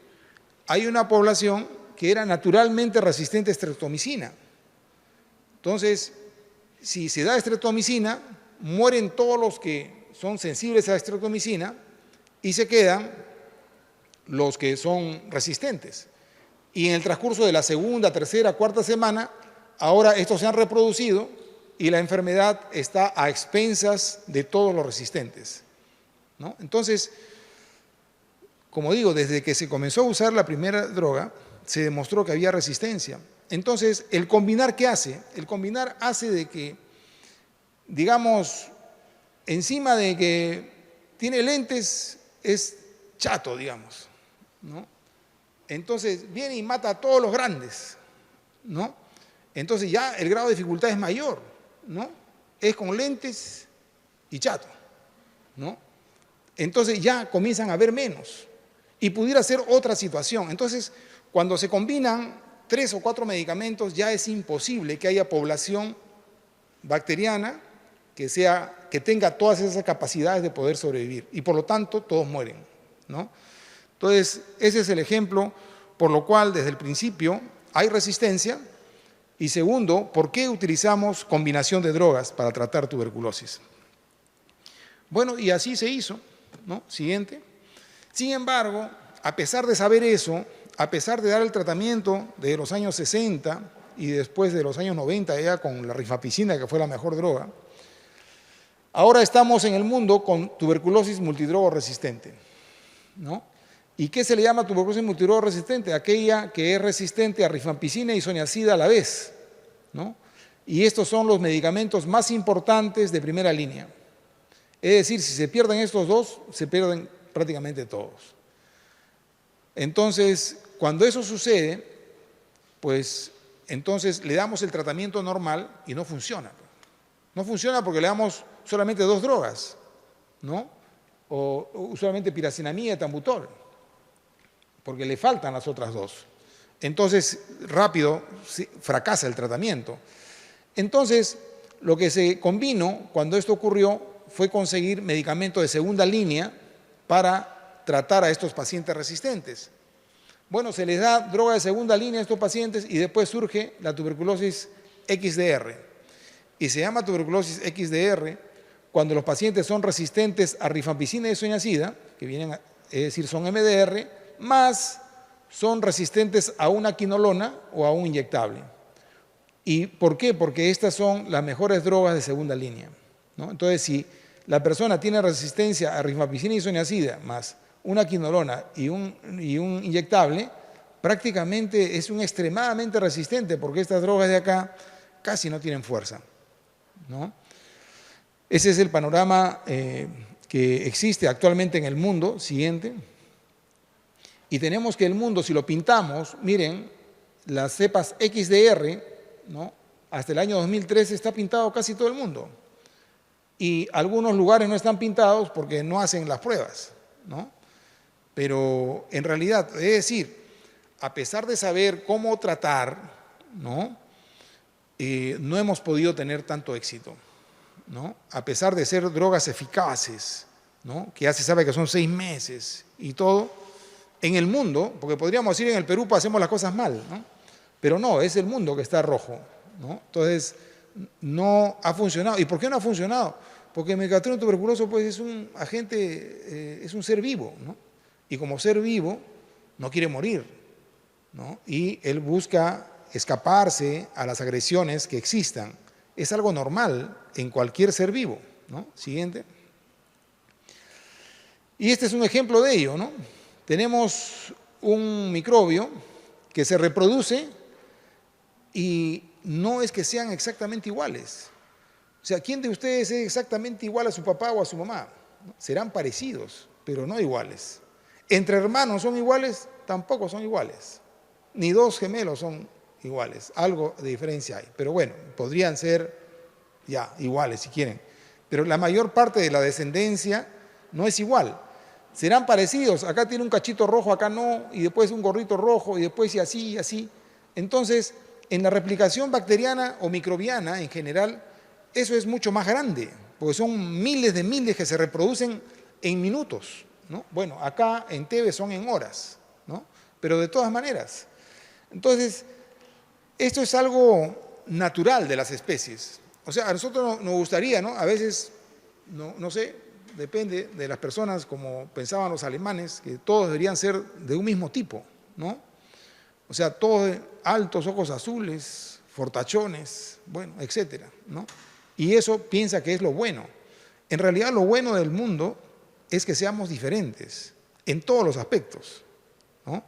hay una población que era naturalmente resistente a streptomicina. Entonces, si se da streptomicina, mueren todos los que son sensibles a la streptomicina y se quedan los que son resistentes. Y en el transcurso de la segunda, tercera, cuarta semana, ahora estos se han reproducido y la enfermedad está a expensas de todos los resistentes, ¿no? Entonces, como digo, desde que se comenzó a usar la primera droga, se demostró que había resistencia. Entonces, el combinar, ¿qué hace? El combinar hace de que, digamos, encima de que tiene lentes, es chato, digamos, ¿no? Entonces, viene y mata a todos los grandes, ¿no? Entonces ya el grado de dificultad es mayor, ¿no? Es con lentes y chato, ¿no? Entonces ya comienzan a ver menos y pudiera ser otra situación. Entonces, cuando se combinan 3 o 4 medicamentos, ya es imposible que haya población bacteriana que tenga todas esas capacidades de poder sobrevivir y por lo tanto todos mueren, ¿no? Entonces, ese es el ejemplo por lo cual desde el principio hay resistencia. Y segundo, ¿por qué utilizamos combinación de drogas para tratar tuberculosis? Bueno, y así se hizo, ¿no? Siguiente. Sin embargo, a pesar de saber eso, a pesar de dar el tratamiento de los años 60 y después de los años 90 ya con la rifampicina, que fue la mejor droga, ahora estamos en el mundo con tuberculosis multidrogo resistente, ¿no? ¿Y qué se le llama tuberculosis multidrogo resistente? Aquella que es resistente a rifampicina y isoniazida a la vez, ¿no? Y estos son los medicamentos más importantes de primera línea. Es decir, si se pierden estos dos, se pierden prácticamente todos. Entonces, cuando eso sucede, pues entonces le damos el tratamiento normal y no funciona. No funciona porque le damos solamente 2 drogas, ¿no? O usualmente piracinamida y tambutol, porque le faltan las otras 2. Entonces, rápido fracasa el tratamiento. Entonces, lo que se combinó cuando esto ocurrió fue conseguir medicamentos de segunda línea para tratar a estos pacientes resistentes. Bueno, se les da droga de segunda línea a estos pacientes y después surge la tuberculosis XDR. Y se llama tuberculosis XDR cuando los pacientes son resistentes a rifampicina y isoniazida, que vienen, es decir, son MDR, más son resistentes a una quinolona o a un inyectable. ¿Y por qué? Porque estas son las mejores drogas de segunda línea, ¿no? Entonces, si la persona tiene resistencia a rifampicina y isoniazida más una quinolona y un inyectable, prácticamente es un extremadamente resistente, porque estas drogas de acá casi no tienen fuerza, ¿no? Ese es el panorama que existe actualmente en el mundo. Siguiente. Y tenemos que el mundo, si lo pintamos, miren, las cepas XDR, ¿no? Hasta el año 2013 está pintado casi todo el mundo. Y algunos lugares no están pintados porque no hacen las pruebas, ¿no? Pero en realidad, es decir, a pesar de saber cómo tratar, ¿no? No hemos podido tener tanto éxito, ¿no? A pesar de ser drogas eficaces, ¿no? Que ya se sabe que son 6 meses y todo, en el mundo, porque podríamos decir en el Perú hacemos las cosas mal, ¿no? Pero no, es el mundo que está rojo, ¿no? Entonces, no ha funcionado. ¿Y por qué no ha funcionado? Porque el megatrón tuberculoso pues, es un agente, es un ser vivo, ¿no? Y como ser vivo, no quiere morir, ¿no? Y él busca escaparse a las agresiones que existan. Es algo normal en cualquier ser vivo, ¿no? Siguiente. Y este es un ejemplo de ello, ¿no? Tenemos un microbio que se reproduce y no es que sean exactamente iguales. O sea, ¿quién de ustedes es exactamente igual a su papá o a su mamá? Serán parecidos, pero no iguales. Entre hermanos son iguales, tampoco son iguales. Ni dos gemelos son iguales. Algo de diferencia hay. Pero bueno, podrían ser ya iguales si quieren. Pero la mayor parte de la descendencia no es igual. Serán parecidos. Acá tiene un cachito rojo, acá no, y después un gorrito rojo, y después y así, y así. Entonces, en la replicación bacteriana o microbiana en general, eso es mucho más grande, porque son miles de miles que se reproducen en minutos, ¿no? Bueno, acá en Tebe son en horas, ¿no? Pero de todas maneras. Entonces, esto es algo natural de las especies. O sea, a nosotros nos gustaría, ¿no? A veces, no sé, depende de las personas, como pensaban los alemanes, que todos deberían ser de un mismo tipo, ¿no? O sea, todos altos, ojos azules, fortachones, bueno, etcétera, ¿no? Y eso piensa que es lo bueno. En realidad, lo bueno del mundo es que seamos diferentes en todos los aspectos, ¿no?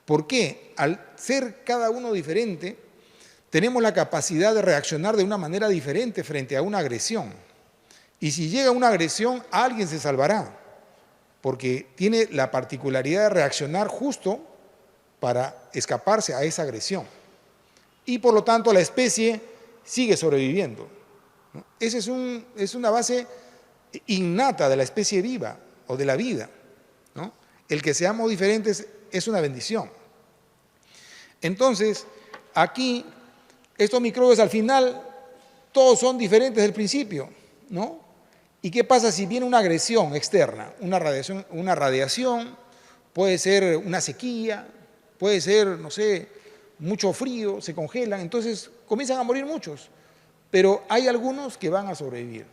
¿Por qué? Al ser cada uno diferente, tenemos la capacidad de reaccionar de una manera diferente frente a una agresión. Y si llega una agresión, alguien se salvará, porque tiene la particularidad de reaccionar justo para escaparse a esa agresión. Y por lo tanto la especie sigue sobreviviendo, ¿no? Esa es una base innata de la especie viva o de la vida, ¿no? El que seamos diferentes es una bendición. Entonces, aquí, estos microbios al final, todos son diferentes del principio, ¿no? ¿Y qué pasa si viene una agresión externa? Una radiación, puede ser una sequía, puede ser, no sé, mucho frío, se congelan, entonces comienzan a morir muchos. Pero hay algunos que van a sobrevivir.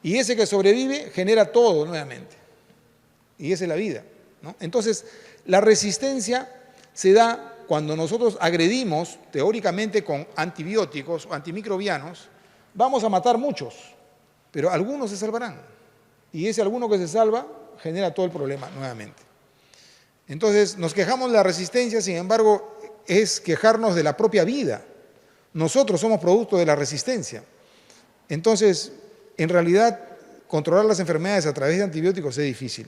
Y ese que sobrevive genera todo nuevamente. Y esa es la vida, ¿no? Entonces, la resistencia se da cuando nosotros agredimos, teóricamente con antibióticos o antimicrobianos, vamos a matar muchos, pero algunos se salvarán. Y ese alguno que se salva genera todo el problema nuevamente. Entonces, nos quejamos de la resistencia, sin embargo, es quejarnos de la propia vida. Nosotros somos producto de la resistencia. Entonces, en realidad, controlar las enfermedades a través de antibióticos es difícil.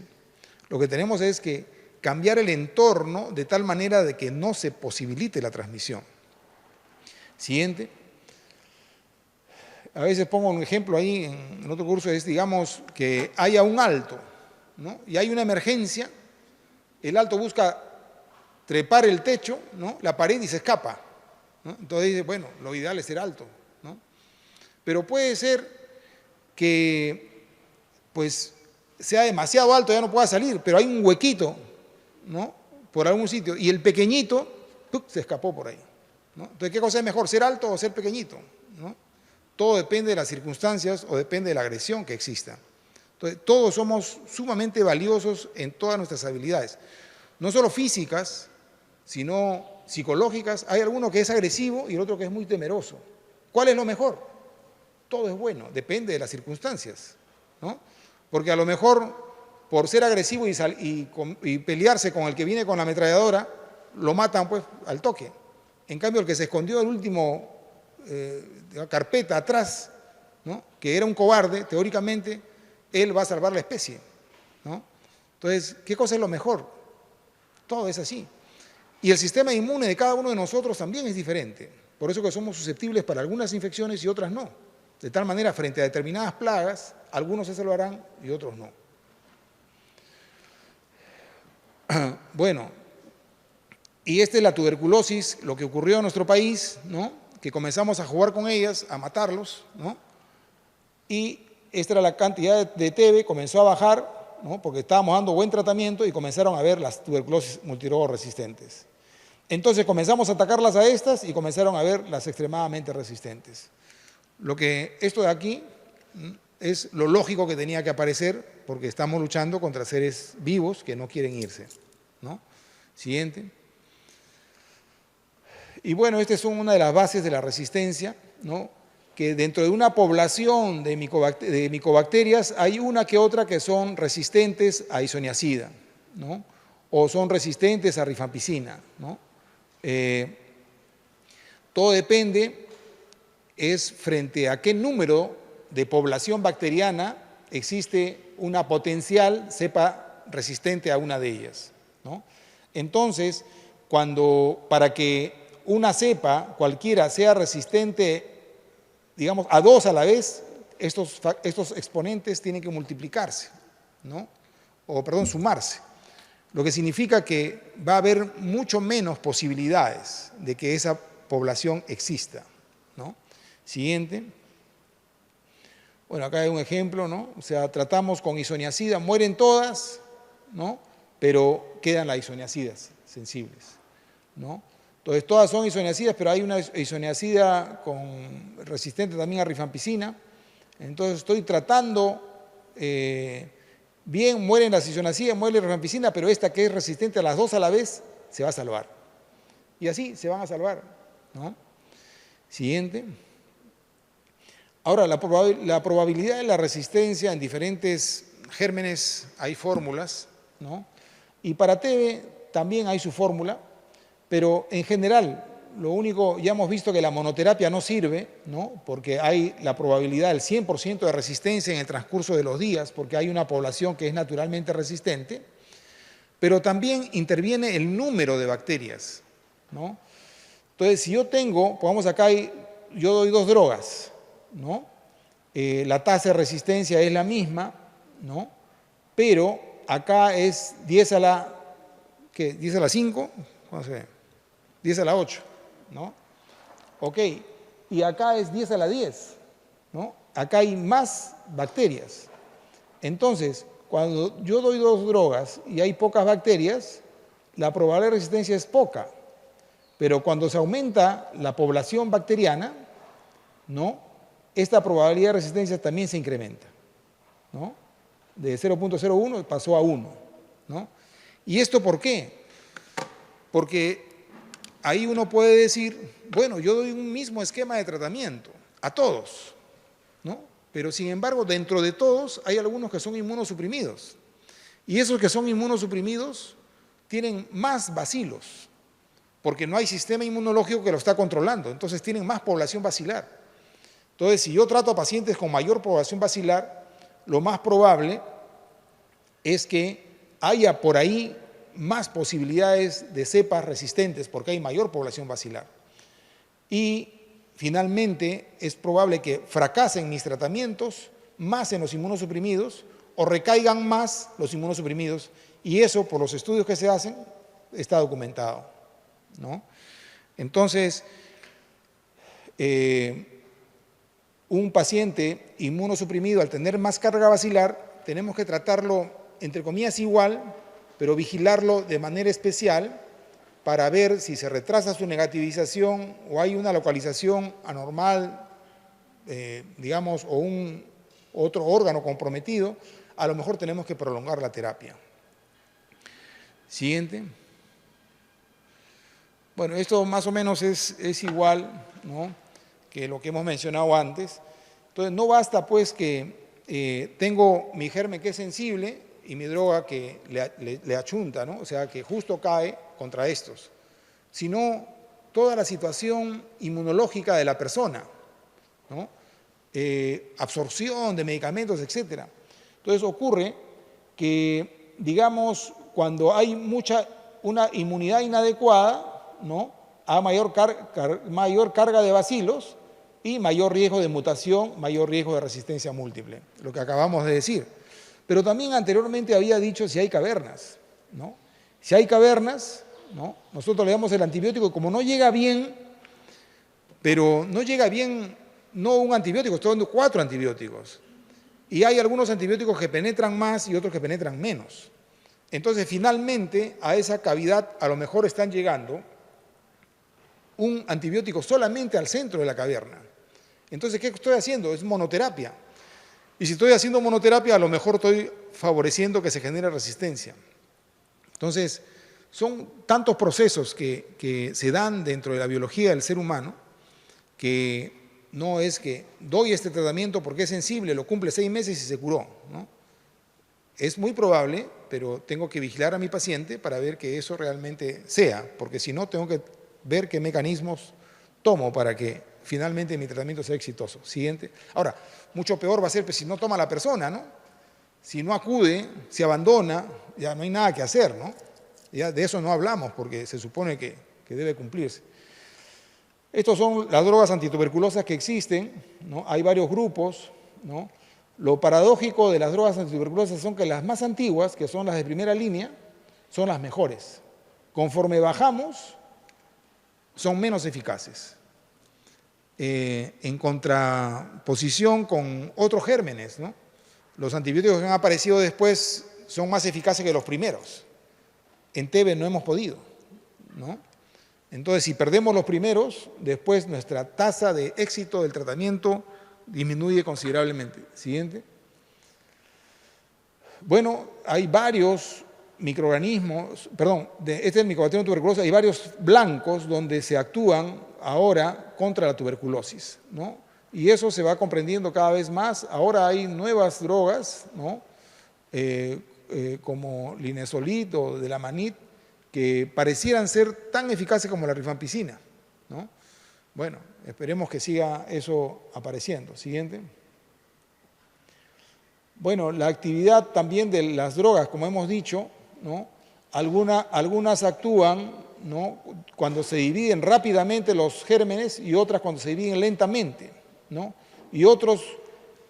Lo que tenemos es que cambiar el entorno de tal manera de que no se posibilite la transmisión. Siguiente. A veces pongo un ejemplo ahí en otro curso, es digamos que haya un alto, ¿no? Y hay una emergencia, el alto busca trepar el techo, ¿no? La pared y se escapa, ¿no? Entonces dice, bueno, lo ideal es ser alto, ¿no? Pero puede ser que pues sea demasiado alto, ya no pueda salir, pero hay un huequito, ¿no? Por algún sitio, y el pequeñito se escapó por ahí, ¿no? Entonces, ¿qué cosa es mejor, ser alto o ser pequeñito, ¿no? Todo depende de las circunstancias o depende de la agresión que exista. Entonces, todos somos sumamente valiosos en todas nuestras habilidades. no solo físicas, sino psicológicas. Hay alguno que es agresivo y el otro que es muy temeroso. ¿Cuál es lo mejor? Todo es bueno, depende de las circunstancias, ¿no? Porque a lo mejor por ser agresivo y pelearse con el que viene con la ametralladora, lo matan pues al toque. En cambio, el que se escondió el último carpeta atrás, ¿no?, que era un cobarde, teóricamente, él va a salvar la especie, ¿no? Entonces, ¿qué cosa es lo mejor? Todo es así. Y el sistema inmune de cada uno de nosotros también es diferente. Por eso que somos susceptibles para algunas infecciones y otras no. De tal manera, frente a determinadas plagas, algunos se salvarán y otros no. Bueno, y esta es la tuberculosis, lo que ocurrió en nuestro país, ¿no?, que comenzamos a jugar con ellas, a matarlos, ¿no? Y esta era la cantidad de TB, comenzó a bajar, ¿no?, porque estábamos dando buen tratamiento y comenzaron a ver las tuberculosis multirogo-resistentes. Entonces comenzamos a atacarlas a estas y comenzaron a ver las extremadamente resistentes. Lo que esto de aquí es lo lógico que tenía que aparecer porque estamos luchando contra seres vivos que no quieren irse, ¿no? Siguiente. Y bueno, esta es una de las bases de la resistencia, ¿no?, que dentro de una población de micobacterias hay una que otra que son resistentes a isoniazida, ¿no?, o son resistentes a rifampicina, ¿no? Todo depende, es frente a qué número de población bacteriana existe una potencial cepa resistente a una de ellas, ¿no? Entonces, para que una cepa cualquiera sea resistente, digamos, a 2 a la vez, estos exponentes tienen que multiplicarse, ¿no?, o perdón, sumarse. Lo que significa que va a haber mucho menos posibilidades de que esa población exista, ¿no? Siguiente. Bueno, acá hay un ejemplo, ¿no? O sea, tratamos con isoniazida, mueren todas, ¿no?, pero quedan las isoniazidas sensibles, ¿no? Entonces, todas son isoniazidas, pero hay una isoniazida resistente también a rifampicina. Entonces, estoy tratando bien, mueren las isoniazidas, muere la rifampicina, pero esta que es resistente a las 2 a la vez se va a salvar. Y así se van a salvar, ¿no? Siguiente. Ahora, la probabilidad de la resistencia en diferentes gérmenes hay fórmulas, ¿no? Y para TB también hay su fórmula, pero en general, lo único, ya hemos visto que la monoterapia no sirve, ¿no?, porque hay la probabilidad del 100% de resistencia en el transcurso de los días, porque hay una población que es naturalmente resistente, pero también interviene el número de bacterias, ¿no? Entonces, si yo tengo, pongamos acá, yo doy 2 drogas, ¿no? La tasa de resistencia es la misma, ¿no?, pero acá es 10 a la, ¿qué? 10 a la 5, ¿cómo se ve? 10 a la 8, ¿no? Ok, y acá es 10 a la 10, ¿no? Acá hay más bacterias. Entonces, cuando yo doy 2 drogas y hay pocas bacterias, la probabilidad de resistencia es poca. Pero cuando se aumenta la población bacteriana, ¿no?, esta probabilidad de resistencia también se incrementa, ¿no? De 0.01 pasó a 1, ¿no? ¿Y esto por qué? Porque ahí uno puede decir, bueno, yo doy un mismo esquema de tratamiento a todos, ¿no? Pero sin embargo, dentro de todos hay algunos que son inmunosuprimidos. Y esos que son inmunosuprimidos tienen más bacilos, porque no hay sistema inmunológico que lo está controlando, entonces tienen más población bacilar. Entonces, si yo trato a pacientes con mayor población bacilar, lo más probable es que haya por ahí más posibilidades de cepas resistentes porque hay mayor población bacilar. Y finalmente es probable que fracasen mis tratamientos más en los inmunosuprimidos o recaigan más los inmunosuprimidos, y eso por los estudios que se hacen está documentado, ¿no? Entonces, un paciente inmunosuprimido al tener más carga bacilar tenemos que tratarlo entre comillas igual, pero vigilarlo de manera especial para ver si se retrasa su negativización o hay una localización anormal, digamos, o otro órgano comprometido. A lo mejor tenemos que prolongar la terapia. Siguiente. Bueno, esto más o menos es igual, ¿no?, que lo que hemos mencionado antes. Entonces, no basta pues que tengo mi germen que es sensible y mi droga que le achunta, ¿no?, o sea, que justo cae contra estos, sino toda la situación inmunológica de la persona, ¿no?, absorción de medicamentos, etc. Entonces, ocurre que, digamos, cuando hay una inmunidad inadecuada, ¿no?, hay mayor carga de bacilos y mayor riesgo de mutación, mayor riesgo de resistencia múltiple, lo que acabamos de decir. Pero también anteriormente había dicho si hay cavernas, ¿no? Si hay cavernas, ¿no?, nosotros le damos el antibiótico y como no llega bien, pero no llega bien, no un antibiótico, estoy dando 4 antibióticos. Y hay algunos antibióticos que penetran más y otros que penetran menos. Entonces, finalmente, a esa cavidad a lo mejor están llegando un antibiótico solamente al centro de la caverna. Entonces, ¿qué estoy haciendo? Es monoterapia. Y si estoy haciendo monoterapia, a lo mejor estoy favoreciendo que se genere resistencia. Entonces, son tantos procesos que se dan dentro de la biología del ser humano que no es que doy este tratamiento porque es sensible, lo cumple 6 meses y se curó, ¿no? Es muy probable, pero tengo que vigilar a mi paciente para ver que eso realmente sea, porque si no, tengo que ver qué mecanismos tomo para que finalmente mi tratamiento sea exitoso. Siguiente. Ahora, mucho peor va a ser pues, si no toma la persona, ¿no? Si no acude, si abandona, ya no hay nada que hacer, ¿no? Ya de eso no hablamos porque se supone que debe cumplirse. Estas son las drogas antituberculosas que existen, ¿no? Hay varios grupos, ¿no? Lo paradójico de las drogas antituberculosas son que las más antiguas, que son las de primera línea, son las mejores. Conforme bajamos, son menos eficaces. En contraposición con otros gérmenes, ¿no? Los antibióticos que han aparecido después son más eficaces que los primeros. En TB no hemos podido, ¿no? Entonces, si perdemos los primeros, después nuestra tasa de éxito del tratamiento disminuye considerablemente. Siguiente. Bueno, hay varios microorganismos, perdón, este es el Mycobacterium tuberculosis, hay varios blancos donde se actúan ahora contra la tuberculosis, ¿no? Y eso se va comprendiendo cada vez más. Ahora hay nuevas drogas, ¿no?, como linezolid o delamanid, que parecieran ser tan eficaces como la rifampicina, ¿no? Bueno, esperemos que siga eso apareciendo. Siguiente. Bueno, la actividad también de las drogas, como hemos dicho, ¿no?, algunas actúan, ¿no?, cuando se dividen rápidamente los gérmenes y otras cuando se dividen lentamente, ¿no?, y otros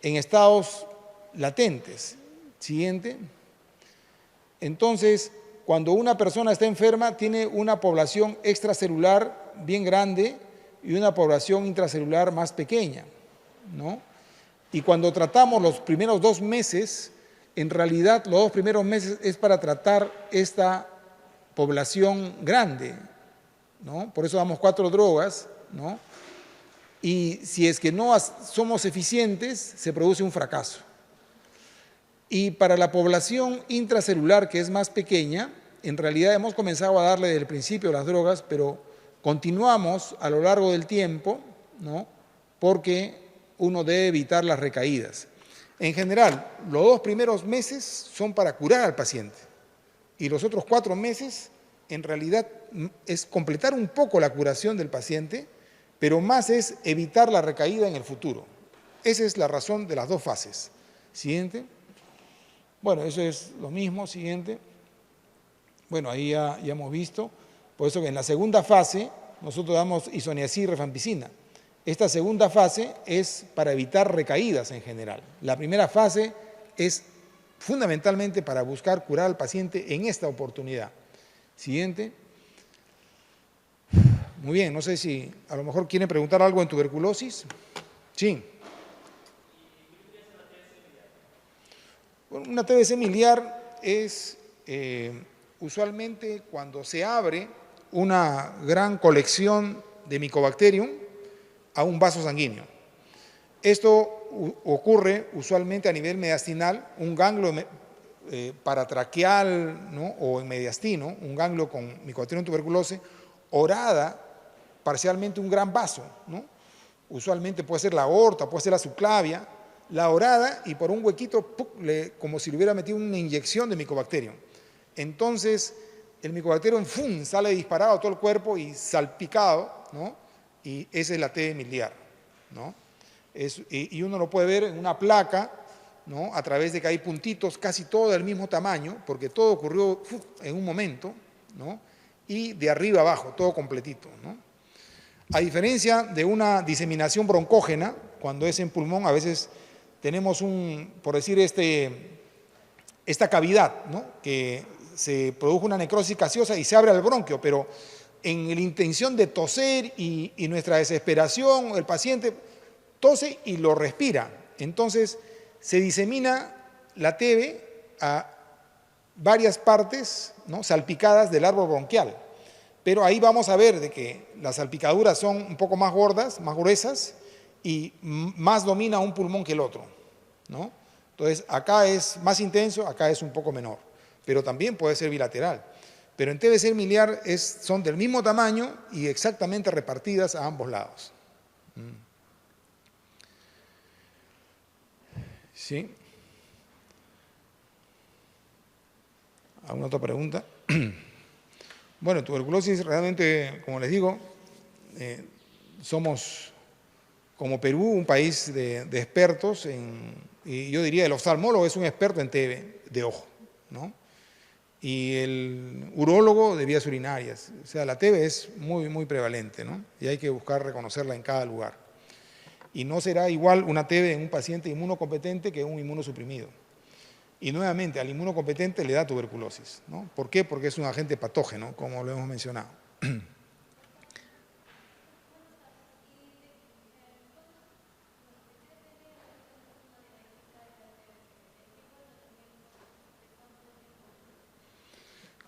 en estados latentes. Siguiente. Entonces, cuando una persona está enferma, tiene una población extracelular bien grande y una población intracelular más pequeña, ¿no? Y cuando tratamos los primeros 2 meses, en realidad los 2 primeros meses es para tratar esta población grande, ¿no? Por eso damos 4 drogas, ¿no? Y si es que no somos eficientes, se produce un fracaso. Y para la población intracelular, que es más pequeña, en realidad hemos comenzado a darle desde el principio las drogas, pero continuamos a lo largo del tiempo, ¿no?, porque uno debe evitar las recaídas. En general, los 2 primeros meses son para curar al paciente y los otros 4 meses en realidad es completar un poco la curación del paciente, pero más es evitar la recaída en el futuro. Esa es la razón de las 2 fases. Siguiente. Bueno, eso es lo mismo. Siguiente. Bueno, ahí ya hemos visto. Por eso que en la segunda fase nosotros damos isoniazid y rifampicina. Esta segunda fase es para evitar recaídas en general. La primera fase es fundamentalmente para buscar curar al paciente en esta oportunidad. Siguiente. Muy bien, no sé si a lo mejor quieren preguntar algo en tuberculosis. Sí. Bueno, una TBC miliar es usualmente cuando se abre una gran colección de Mycobacterium a un vaso sanguíneo. Esto ocurre usualmente a nivel mediastinal, un ganglio paratraqueal, ¿no? O en mediastino, un ganglio con Mycobacterium tuberculosis, orada parcialmente un gran vaso, ¿no? Usualmente puede ser la aorta, puede ser la subclavia, la orada y por un huequito, ¡puc!, como si le hubiera metido una inyección de Mycobacterium. Entonces, el Mycobacterium ¡fum!, sale disparado a todo el cuerpo y salpicado, ¿no? Y esa es la TB miliar, ¿no? Y uno lo puede ver en una placa, ¿no? A través de que hay puntitos casi todo del mismo tamaño, porque todo ocurrió en un momento, ¿no? Y de arriba abajo, todo completito, ¿no? A diferencia de una diseminación broncógena, cuando es en pulmón, a veces tenemos por decir, esta cavidad, ¿no? Que se produjo una necrosis gaseosa y se abre el bronquio, pero en la intención de toser y nuestra desesperación, el paciente tose y lo respira. Entonces, se disemina la TB a varias partes, ¿no? Salpicadas del árbol bronquial. Pero ahí vamos a ver de que las salpicaduras son un poco más gordas, más gruesas, y más domina un pulmón que el otro, ¿no? Entonces, acá es más intenso, acá es un poco menor, pero también puede ser bilateral. Pero en TBC miliar son del mismo tamaño y exactamente repartidas a ambos lados. ¿Sí? ¿Alguna otra pregunta? Bueno, tuberculosis realmente, como les digo, somos como Perú un país de expertos y yo diría el oftalmólogo es un experto en TB de ojo, ¿no? Y el urólogo de vías urinarias. O sea, la TB es muy, muy prevalente, ¿no? Y hay que buscar reconocerla en cada lugar. Y no será igual una TB en un paciente inmunocompetente que un inmunosuprimido. Y nuevamente, al inmunocompetente le da tuberculosis, ¿no? ¿Por qué? Porque es un agente patógeno, como lo hemos mencionado.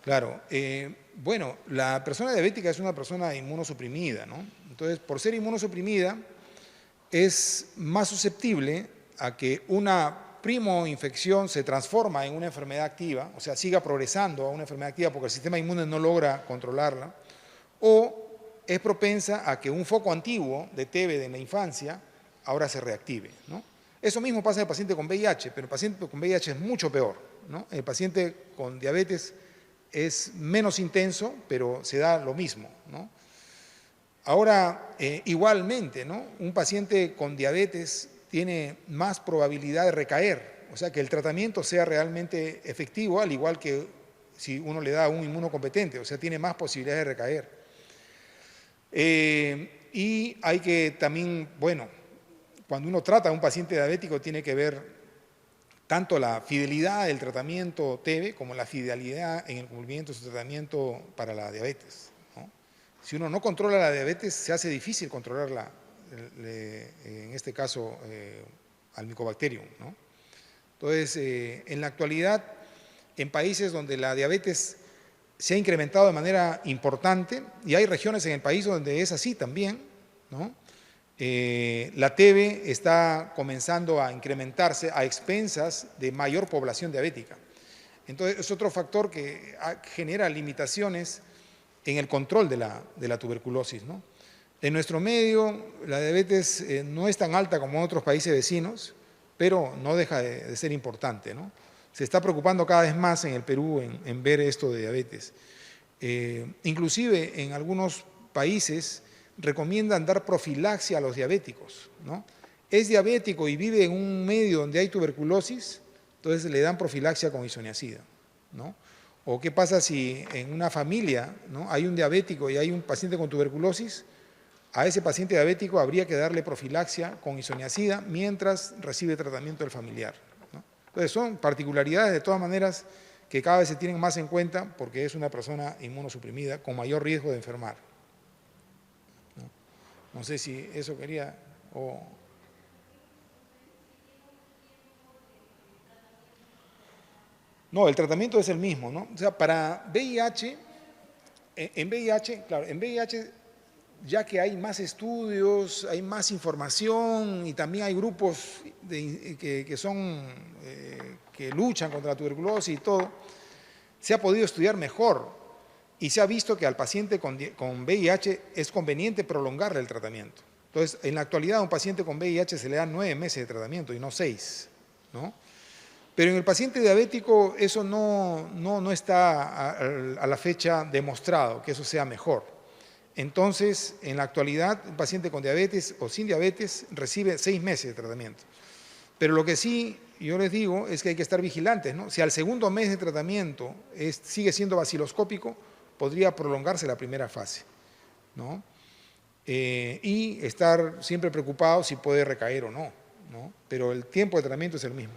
Claro, bueno, la persona diabética es una persona inmunosuprimida, ¿no? Entonces, por ser inmunosuprimida, es más susceptible a que una primo-infección se transforma en una enfermedad activa, o sea, siga progresando a una enfermedad activa porque el sistema inmune no logra controlarla, o es propensa a que un foco antiguo de TB en la infancia ahora se reactive, ¿no? Eso mismo pasa en el paciente con VIH, pero el paciente con VIH es mucho peor, ¿no? El paciente con diabetes es menos intenso, pero se da lo mismo, ¿no? Ahora, igualmente, ¿no? Un paciente con diabetes tiene más probabilidad de recaer, o sea, que el tratamiento sea realmente efectivo, al igual que si uno le da a un inmunocompetente, o sea, tiene más posibilidades de recaer. Y hay que también, bueno, cuando uno trata a un paciente diabético tiene que ver tanto la fidelidad del tratamiento TB como la fidelidad en el cumplimiento de su tratamiento para la diabetes, ¿no? Si uno no controla la diabetes, se hace difícil controlarla, en este caso, al Mycobacterium, ¿no? Entonces, en la actualidad, en países donde la diabetes se ha incrementado de manera importante, y hay regiones en el país donde es así también, ¿no? La TB está comenzando a incrementarse a expensas de mayor población diabética. Entonces, es otro factor que genera limitaciones en el control de la tuberculosis, ¿no? En nuestro medio, la diabetes no es tan alta como en otros países vecinos, pero no deja de ser importante, ¿no? Se está preocupando cada vez más en el Perú en ver esto de diabetes. Inclusive en algunos países recomiendan dar profilaxia a los diabéticos, ¿no? Es diabético y vive en un medio donde hay tuberculosis, entonces le dan profilaxia con isoniazida, ¿no? O qué pasa si en una familia, ¿no?, hay un diabético y hay un paciente con tuberculosis, a ese paciente diabético habría que darle profilaxia con isoniazida mientras recibe tratamiento del familiar, ¿no? Entonces son particularidades de todas maneras que cada vez se tienen más en cuenta porque es una persona inmunosuprimida con mayor riesgo de enfermar. No sé si eso quería o... No, el tratamiento es el mismo, ¿no? O sea, para VIH, en VIH, claro, en VIH, ya que hay más estudios, hay más información y también hay grupos que son que luchan contra la tuberculosis y todo, se ha podido estudiar mejor y se ha visto que al paciente con VIH es conveniente prolongarle el tratamiento. Entonces, en la actualidad a un paciente con VIH se le dan 9 meses de tratamiento y no 6, ¿no? Pero en el paciente diabético eso no está a la fecha demostrado que eso sea mejor. Entonces, en la actualidad, un paciente con diabetes o sin diabetes recibe 6 meses de tratamiento. Pero lo que sí yo les digo es que hay que estar vigilantes, ¿no? Si al segundo mes de tratamiento sigue siendo baciloscópico, podría prolongarse la primera fase, ¿no? Y estar siempre preocupado si puede recaer o no, ¿no? Pero el tiempo de tratamiento es el mismo.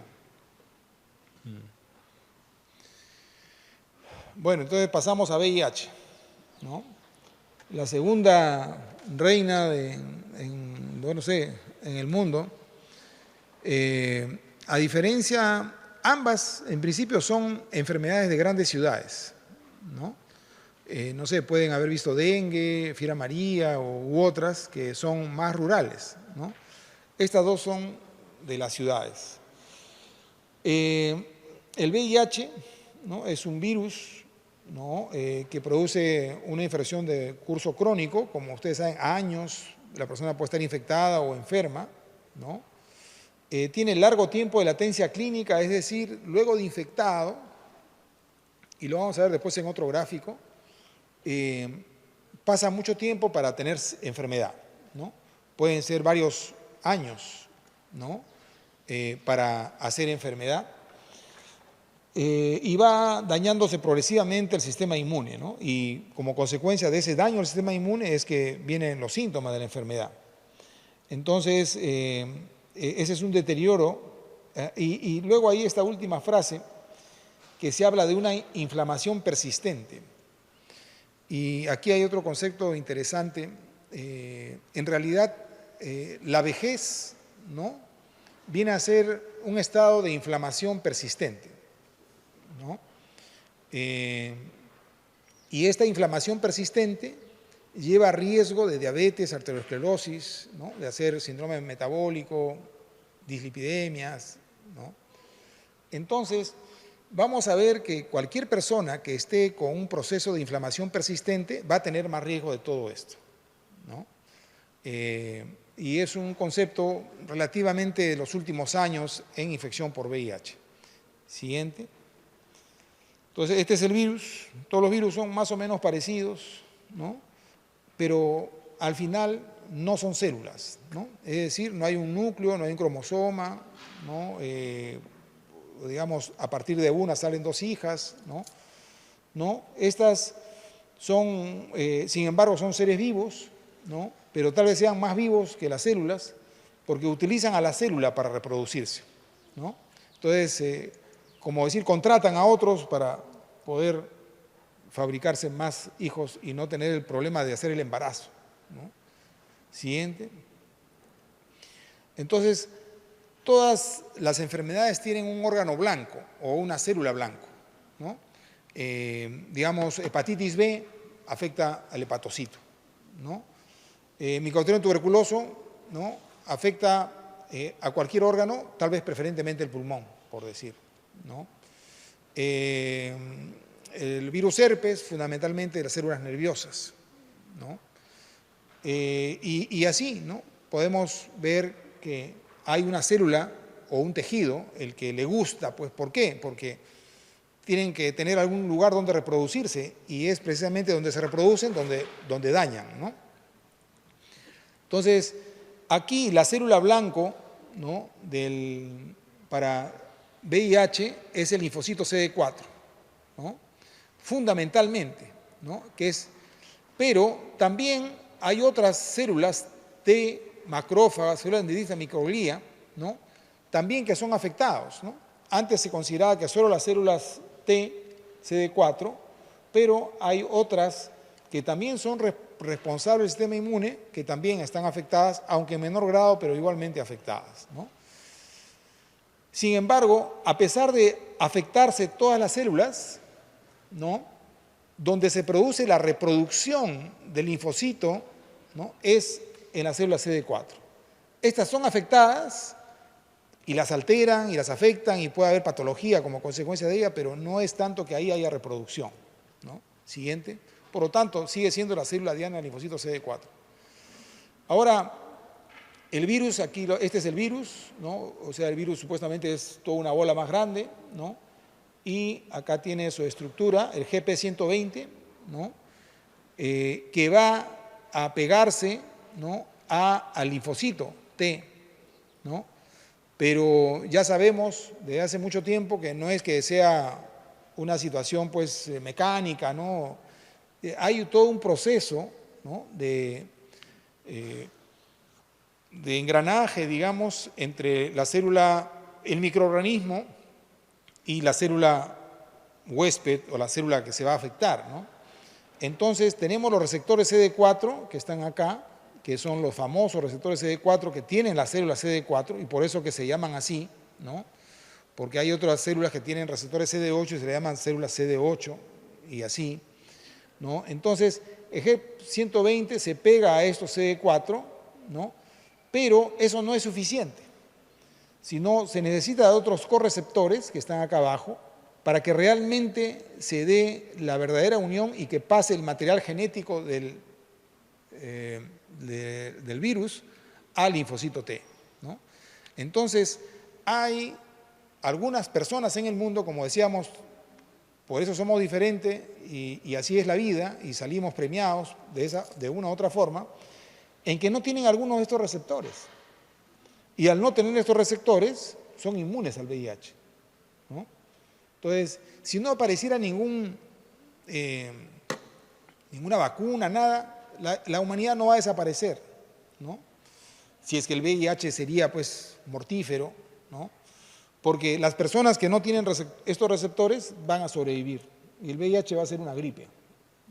Bueno, entonces pasamos a VIH, ¿no? La segunda reina en el mundo, a diferencia, ambas en principio son enfermedades de grandes ciudades, ¿no? No sé, pueden haber visto dengue, fiebre amarilla u otras que son más rurales, ¿no? Estas dos son de las ciudades. El VIH, ¿no?, es un virus, ¿no?, que produce una infección de curso crónico, como ustedes saben, años, la persona puede estar infectada o enferma, ¿no? Tiene largo tiempo de latencia clínica, es decir, luego de infectado, y lo vamos a ver después en otro gráfico, pasa mucho tiempo para tener enfermedad, ¿no? Pueden ser varios años, ¿no?, para hacer enfermedad. Y va dañándose progresivamente el sistema inmune, ¿no? Y como consecuencia de ese daño al sistema inmune es que vienen los síntomas de la enfermedad. Entonces, ese es un deterioro. Y luego hay esta última frase que se habla de una inflamación persistente. Y aquí hay otro concepto interesante. En realidad, la vejez, ¿no?, viene a ser un estado de inflamación persistente, ¿no? Y esta inflamación persistente lleva a riesgo de diabetes, arteriosclerosis, ¿no?, de hacer síndrome metabólico, dislipidemias, ¿no? Entonces, vamos a ver que cualquier persona que esté con un proceso de inflamación persistente va a tener más riesgo de todo esto, ¿no? Y es un concepto relativamente de los últimos años en infección por VIH. Siguiente. Entonces, este es el virus. Todos los virus son más o menos parecidos, ¿no?, pero al final no son células, ¿no? Es decir, no hay un núcleo, no hay un cromosoma, ¿no? Digamos, a partir de una salen 2 hijas, ¿no? ¿No? Estas son, sin embargo, son seres vivos, ¿no?, pero tal vez sean más vivos que las células porque utilizan a la célula para reproducirse, ¿no? Entonces, como decir, contratan a otros para poder fabricarse más hijos y no tener el problema de hacer el embarazo, ¿no? Siguiente. Entonces, todas las enfermedades tienen un órgano blanco o una célula blanco, ¿no? Digamos, hepatitis B afecta al hepatocito, ¿no? Micobacterium tuberculoso, ¿no?, afecta a cualquier órgano, tal vez preferentemente el pulmón, por decir, ¿no? El virus herpes, fundamentalmente las células nerviosas, ¿no? Y así, ¿no?, podemos ver que hay una célula o un tejido, el que le gusta, pues, ¿por qué? Porque tienen que tener algún lugar donde reproducirse y es precisamente donde se reproducen, donde dañan, ¿no? Entonces, aquí la célula blanco, ¿no?, para VIH es el linfocito CD4, ¿no?, fundamentalmente, ¿no?, pero también hay otras células T, macrófagas, células de microglía, ¿no?, también que son afectados, ¿no? Antes se consideraba que solo las células T, CD4, pero hay otras que también son responsables del sistema inmune, que también están afectadas, aunque en menor grado, pero igualmente afectadas, ¿no? Sin embargo, a pesar de afectarse todas las células, ¿no?, donde se produce la reproducción del linfocito, ¿no?, es en la célula CD4. Estas son afectadas y las alteran y las afectan y puede haber patología como consecuencia de ella, pero no es tanto que ahí haya reproducción, ¿no? Siguiente. Por lo tanto, sigue siendo la célula diana del linfocito CD4. Ahora, el virus, aquí, este es el virus, ¿no? O sea, el virus supuestamente es toda una bola más grande, ¿no? Y acá tiene su estructura, el GP120, ¿no? Que va a pegarse, ¿no? al linfocito T, ¿no? Pero ya sabemos desde hace mucho tiempo que no es que sea una situación pues mecánica, ¿no? Hay todo un proceso, ¿no? de engranaje, digamos, entre la célula, el microorganismo y la célula huésped o la célula que se va a afectar, ¿no? Entonces tenemos los receptores CD4 que están acá, que son los famosos receptores CD4 que tienen la célula CD4 y por eso que se llaman así, ¿no? Porque hay otras células que tienen receptores CD8 y se le llaman células CD8 y así, ¿no? Entonces el G120 se pega a estos CD4, ¿no? Pero eso no es suficiente, sino se necesita de otros correceptores que están acá abajo para que realmente se dé la verdadera unión y que pase el material genético del virus al linfocito T, ¿no? Entonces, hay algunas personas en el mundo, como decíamos, por eso somos diferentes y así es la vida y salimos premiados de una u otra forma, en que no tienen algunos de estos receptores. Y al no tener estos receptores, son inmunes al VIH, ¿no? Entonces, si no apareciera ninguna vacuna, nada, la humanidad no va a desaparecer, ¿no? Si es que el VIH sería, pues, mortífero, ¿no? Porque las personas que no tienen estos receptores van a sobrevivir y el VIH va a ser una gripe,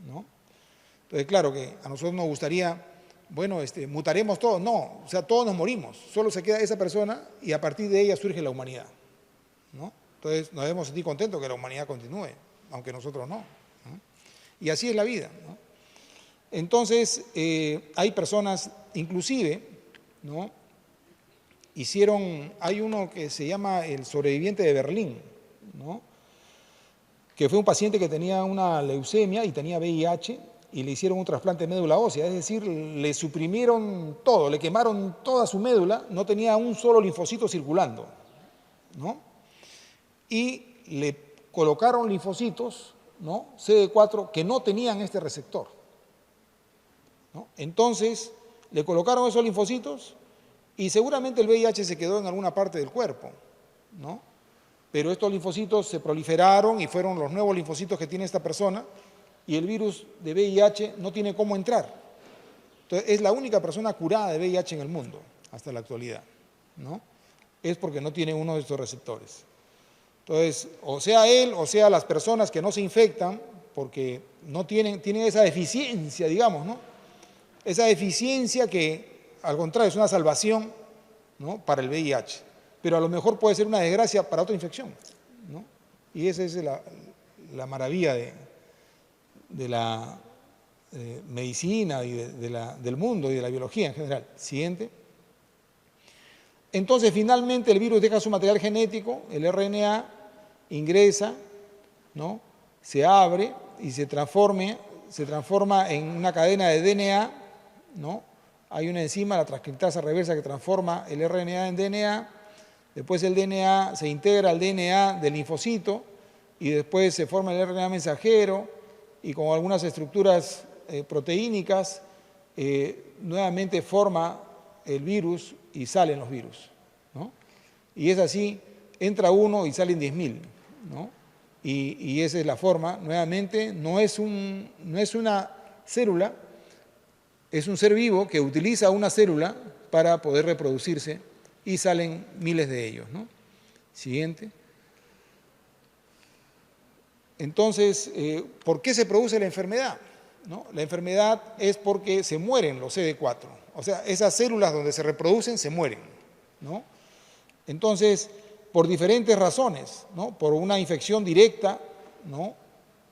¿no? Entonces, claro que a nosotros nos gustaría, bueno, mutaremos todos, no, o sea, todos nos morimos, solo se queda esa persona y a partir de ella surge la humanidad, ¿no? Entonces nos debemos sentir contentos que la humanidad continúe, aunque nosotros no, ¿no? Y así es la vida, ¿no? Entonces, hay personas, inclusive, ¿no? Hay uno que se llama el sobreviviente de Berlín, ¿no? Que fue un paciente que tenía una leucemia y tenía VIH y le hicieron un trasplante de médula ósea, es decir, le suprimieron todo, le quemaron toda su médula, no tenía un solo linfocito circulando, ¿no? Y le colocaron linfocitos, ¿no? CD4 que no tenían este receptor, ¿no? Entonces, le colocaron esos linfocitos y seguramente el VIH se quedó en alguna parte del cuerpo, ¿no? Pero estos linfocitos se proliferaron y fueron los nuevos linfocitos que tiene esta persona y el virus de VIH no tiene cómo entrar. Entonces, es la única persona curada de VIH en el mundo hasta la actualidad, ¿no? Es porque no tiene uno de estos receptores. Entonces, o sea él, o sea las personas que no se infectan, porque no tienen esa deficiencia, digamos, ¿no? Esa deficiencia que, al contrario, es una salvación, ¿no? Para el VIH, pero a lo mejor puede ser una desgracia para otra infección, ¿no? Y esa es la maravilla de la medicina y del mundo y de la biología en general. Siguiente. Entonces, finalmente, el virus deja su material genético, el RNA, ingresa, ¿no? Se abre y se transforma en una cadena de DNA, ¿no? Hay una enzima, la transcriptasa reversa, que transforma el RNA en DNA, después el DNA se integra al DNA del linfocito y después se forma el RNA mensajero y con algunas estructuras proteínicas nuevamente forma el virus y salen los virus, ¿no? Y es así, entra uno y salen 10.000, ¿no? Y esa es la forma, nuevamente, no es una célula, es un ser vivo que utiliza una célula para poder reproducirse y salen miles de ellos, ¿no? Siguiente. Entonces, ¿por qué se produce la enfermedad? ¿No? La enfermedad es porque se mueren los CD4, o sea, esas células donde se reproducen se mueren, ¿no? Entonces, por diferentes razones, ¿no? Por una infección directa, ¿no?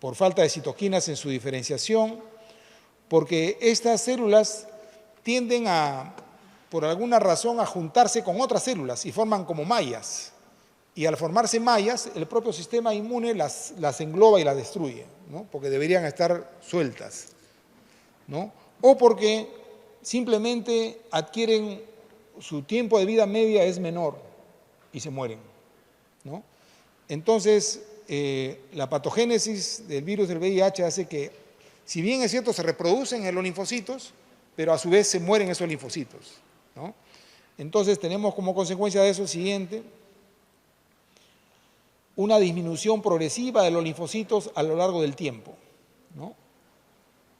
Por falta de citoquinas en su diferenciación, porque estas células tienden a por alguna razón, a juntarse con otras células y forman como mallas. Y al formarse mallas, el propio sistema inmune las engloba y las destruye, ¿no? Porque deberían estar sueltas, ¿no? O porque simplemente adquieren, su tiempo de vida media es menor y se mueren, ¿no? Entonces, la patogénesis del virus del VIH hace que, si bien es cierto, se reproducen en los linfocitos, pero a su vez se mueren esos linfocitos, ¿no? Entonces, tenemos como consecuencia de eso el siguiente: una disminución progresiva de los linfocitos a lo largo del tiempo, ¿no?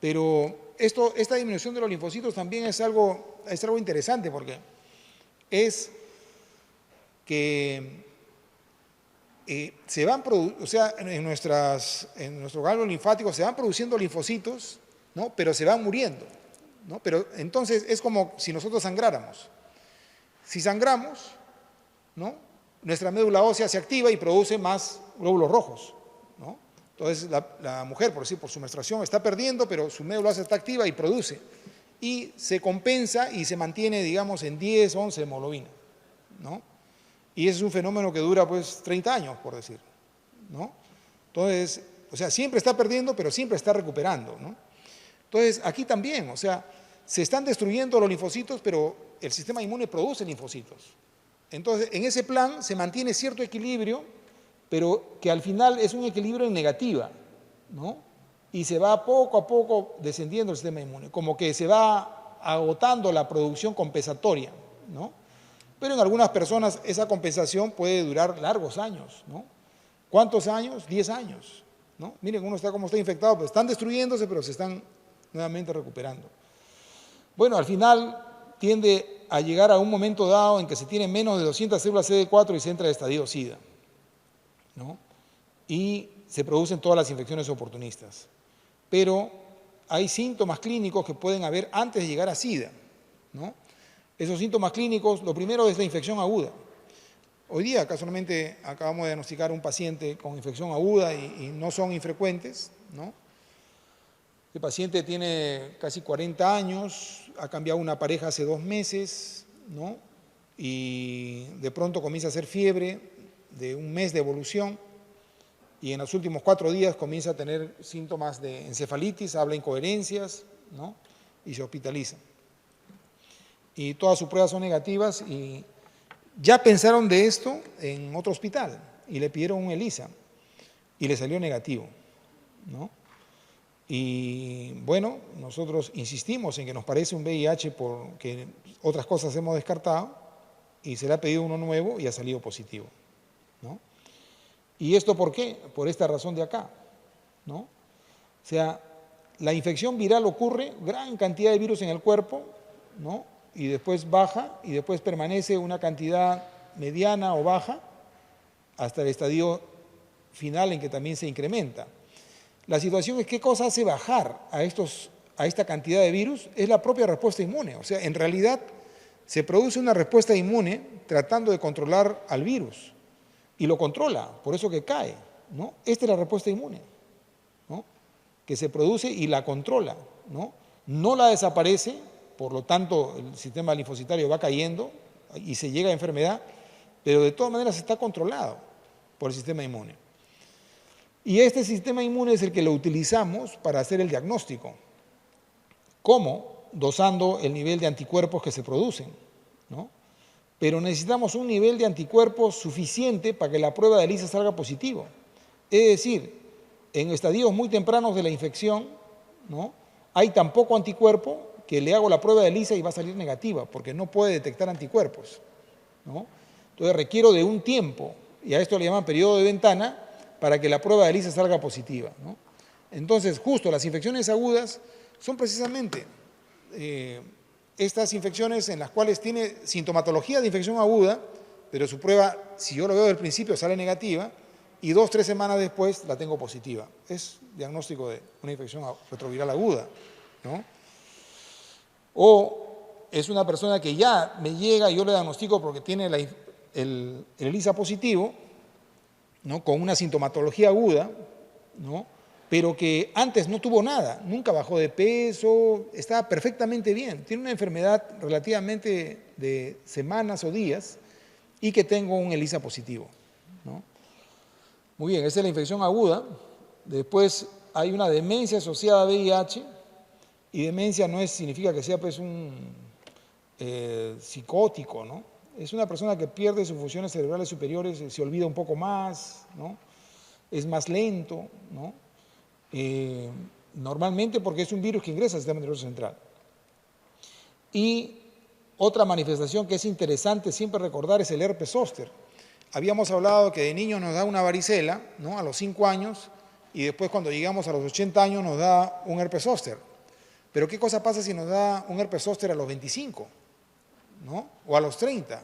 Pero esta disminución de los linfocitos también es algo interesante, porque es que se van o sea, en nuestro ganglio linfático se van produciendo linfocitos, ¿no? Pero se van muriendo, ¿no? Pero entonces es como si nosotros sangráramos. Si sangramos, ¿no?, nuestra médula ósea se activa y produce más glóbulos rojos, ¿no? Entonces la mujer, por decir, por su menstruación está perdiendo, pero su médula ósea está activa y produce. Y se compensa y se mantiene, digamos, en 10, 11 de hemoglobina, ¿no? Y ese es un fenómeno que dura, pues, 30 años, por decir, ¿no? Entonces, o sea, siempre está perdiendo, pero siempre está recuperando, ¿no? Entonces, aquí también, o sea, se están destruyendo los linfocitos, pero el sistema inmune produce linfocitos. Entonces, en ese plan se mantiene cierto equilibrio, pero que al final es un equilibrio en negativa, ¿no? Y se va poco a poco descendiendo el sistema inmune, como que se va agotando la producción compensatoria, ¿no? Pero en algunas personas esa compensación puede durar largos años, ¿no? ¿Cuántos años? 10 años, ¿no? Miren, uno está como está infectado, pues están destruyéndose, pero se están nuevamente recuperando. Bueno, al final tiende a llegar a un momento dado en que se tienen menos de 200 células CD4 y se entra el estadio SIDA, ¿no? Y se producen todas las infecciones oportunistas. Pero hay síntomas clínicos que pueden haber antes de llegar a SIDA, ¿no? Esos síntomas clínicos, lo primero es la infección aguda. Hoy día, casualmente, acabamos de diagnosticar un paciente con infección aguda y no son infrecuentes, ¿no? El paciente tiene casi 40 años, ha cambiado una pareja hace 2 meses, ¿no? Y de pronto comienza a hacer fiebre de 1 mes de evolución y en los últimos 4 días comienza a tener síntomas de encefalitis, habla incoherencias, ¿no? Y se hospitaliza. Y todas sus pruebas son negativas y ya pensaron de esto en otro hospital y le pidieron un ELISA y le salió negativo, ¿no? Y bueno, nosotros insistimos en que nos parece un VIH porque otras cosas hemos descartado y se le ha pedido uno nuevo y ha salido positivo, ¿no? ¿Y esto por qué? Por esta razón de acá, ¿no? O sea, la infección viral ocurre, gran cantidad de virus en el cuerpo, ¿no? Y después baja y después permanece una cantidad mediana o baja hasta el estadio final en que también se incrementa. La situación es qué cosa hace bajar a esta cantidad de virus, es la propia respuesta inmune. O sea, en realidad se produce una respuesta inmune tratando de controlar al virus y lo controla, por eso que cae, ¿no? Esta es la respuesta inmune, ¿no? Que se produce y la controla, ¿no? No la desaparece, por lo tanto el sistema linfocitario va cayendo y se llega a enfermedad, pero de todas maneras está controlado por el sistema inmune. Y este sistema inmune es el que lo utilizamos para hacer el diagnóstico. ¿Cómo? Dosando el nivel de anticuerpos que se producen, ¿no? Pero necesitamos un nivel de anticuerpos suficiente para que la prueba de ELISA salga positivo. Es decir, en estadios muy tempranos de la infección, ¿no?, hay tan poco anticuerpo que le hago la prueba de ELISA y va a salir negativa, porque no puede detectar anticuerpos, ¿no? Entonces requiero de un tiempo, y a esto le llaman periodo de ventana, para que la prueba de ELISA salga positiva, ¿no? Entonces, justo las infecciones agudas son precisamente estas infecciones en las cuales tiene sintomatología de infección aguda, pero su prueba, si yo lo veo desde el principio, sale negativa, y 2 o 3 semanas después la tengo positiva. Es diagnóstico de una infección retroviral aguda, ¿no? O es una persona que ya me llega y yo le diagnostico porque tiene el ELISA positivo, ¿no?, con una sintomatología aguda, ¿no?, pero que antes no tuvo nada, nunca bajó de peso, estaba perfectamente bien, tiene una enfermedad relativamente de semanas o días y que tengo un ELISA positivo, ¿no? Muy bien, esa es la infección aguda. Después hay una demencia asociada a VIH, y demencia no significa que sea pues un psicótico, ¿no? Es una persona que pierde sus funciones cerebrales superiores, se olvida un poco más, ¿no? Es más lento, ¿no? Normalmente porque es un virus que ingresa al sistema nervioso central. Y otra manifestación que es interesante siempre recordar es el herpes zóster. Habíamos hablado que de niños nos da una varicela, ¿no? A los 5 años, y después cuando llegamos a los 80 años nos da un herpes zóster. Pero ¿qué cosa pasa si nos da un herpes zóster a los 25, ¿no? O a los 30?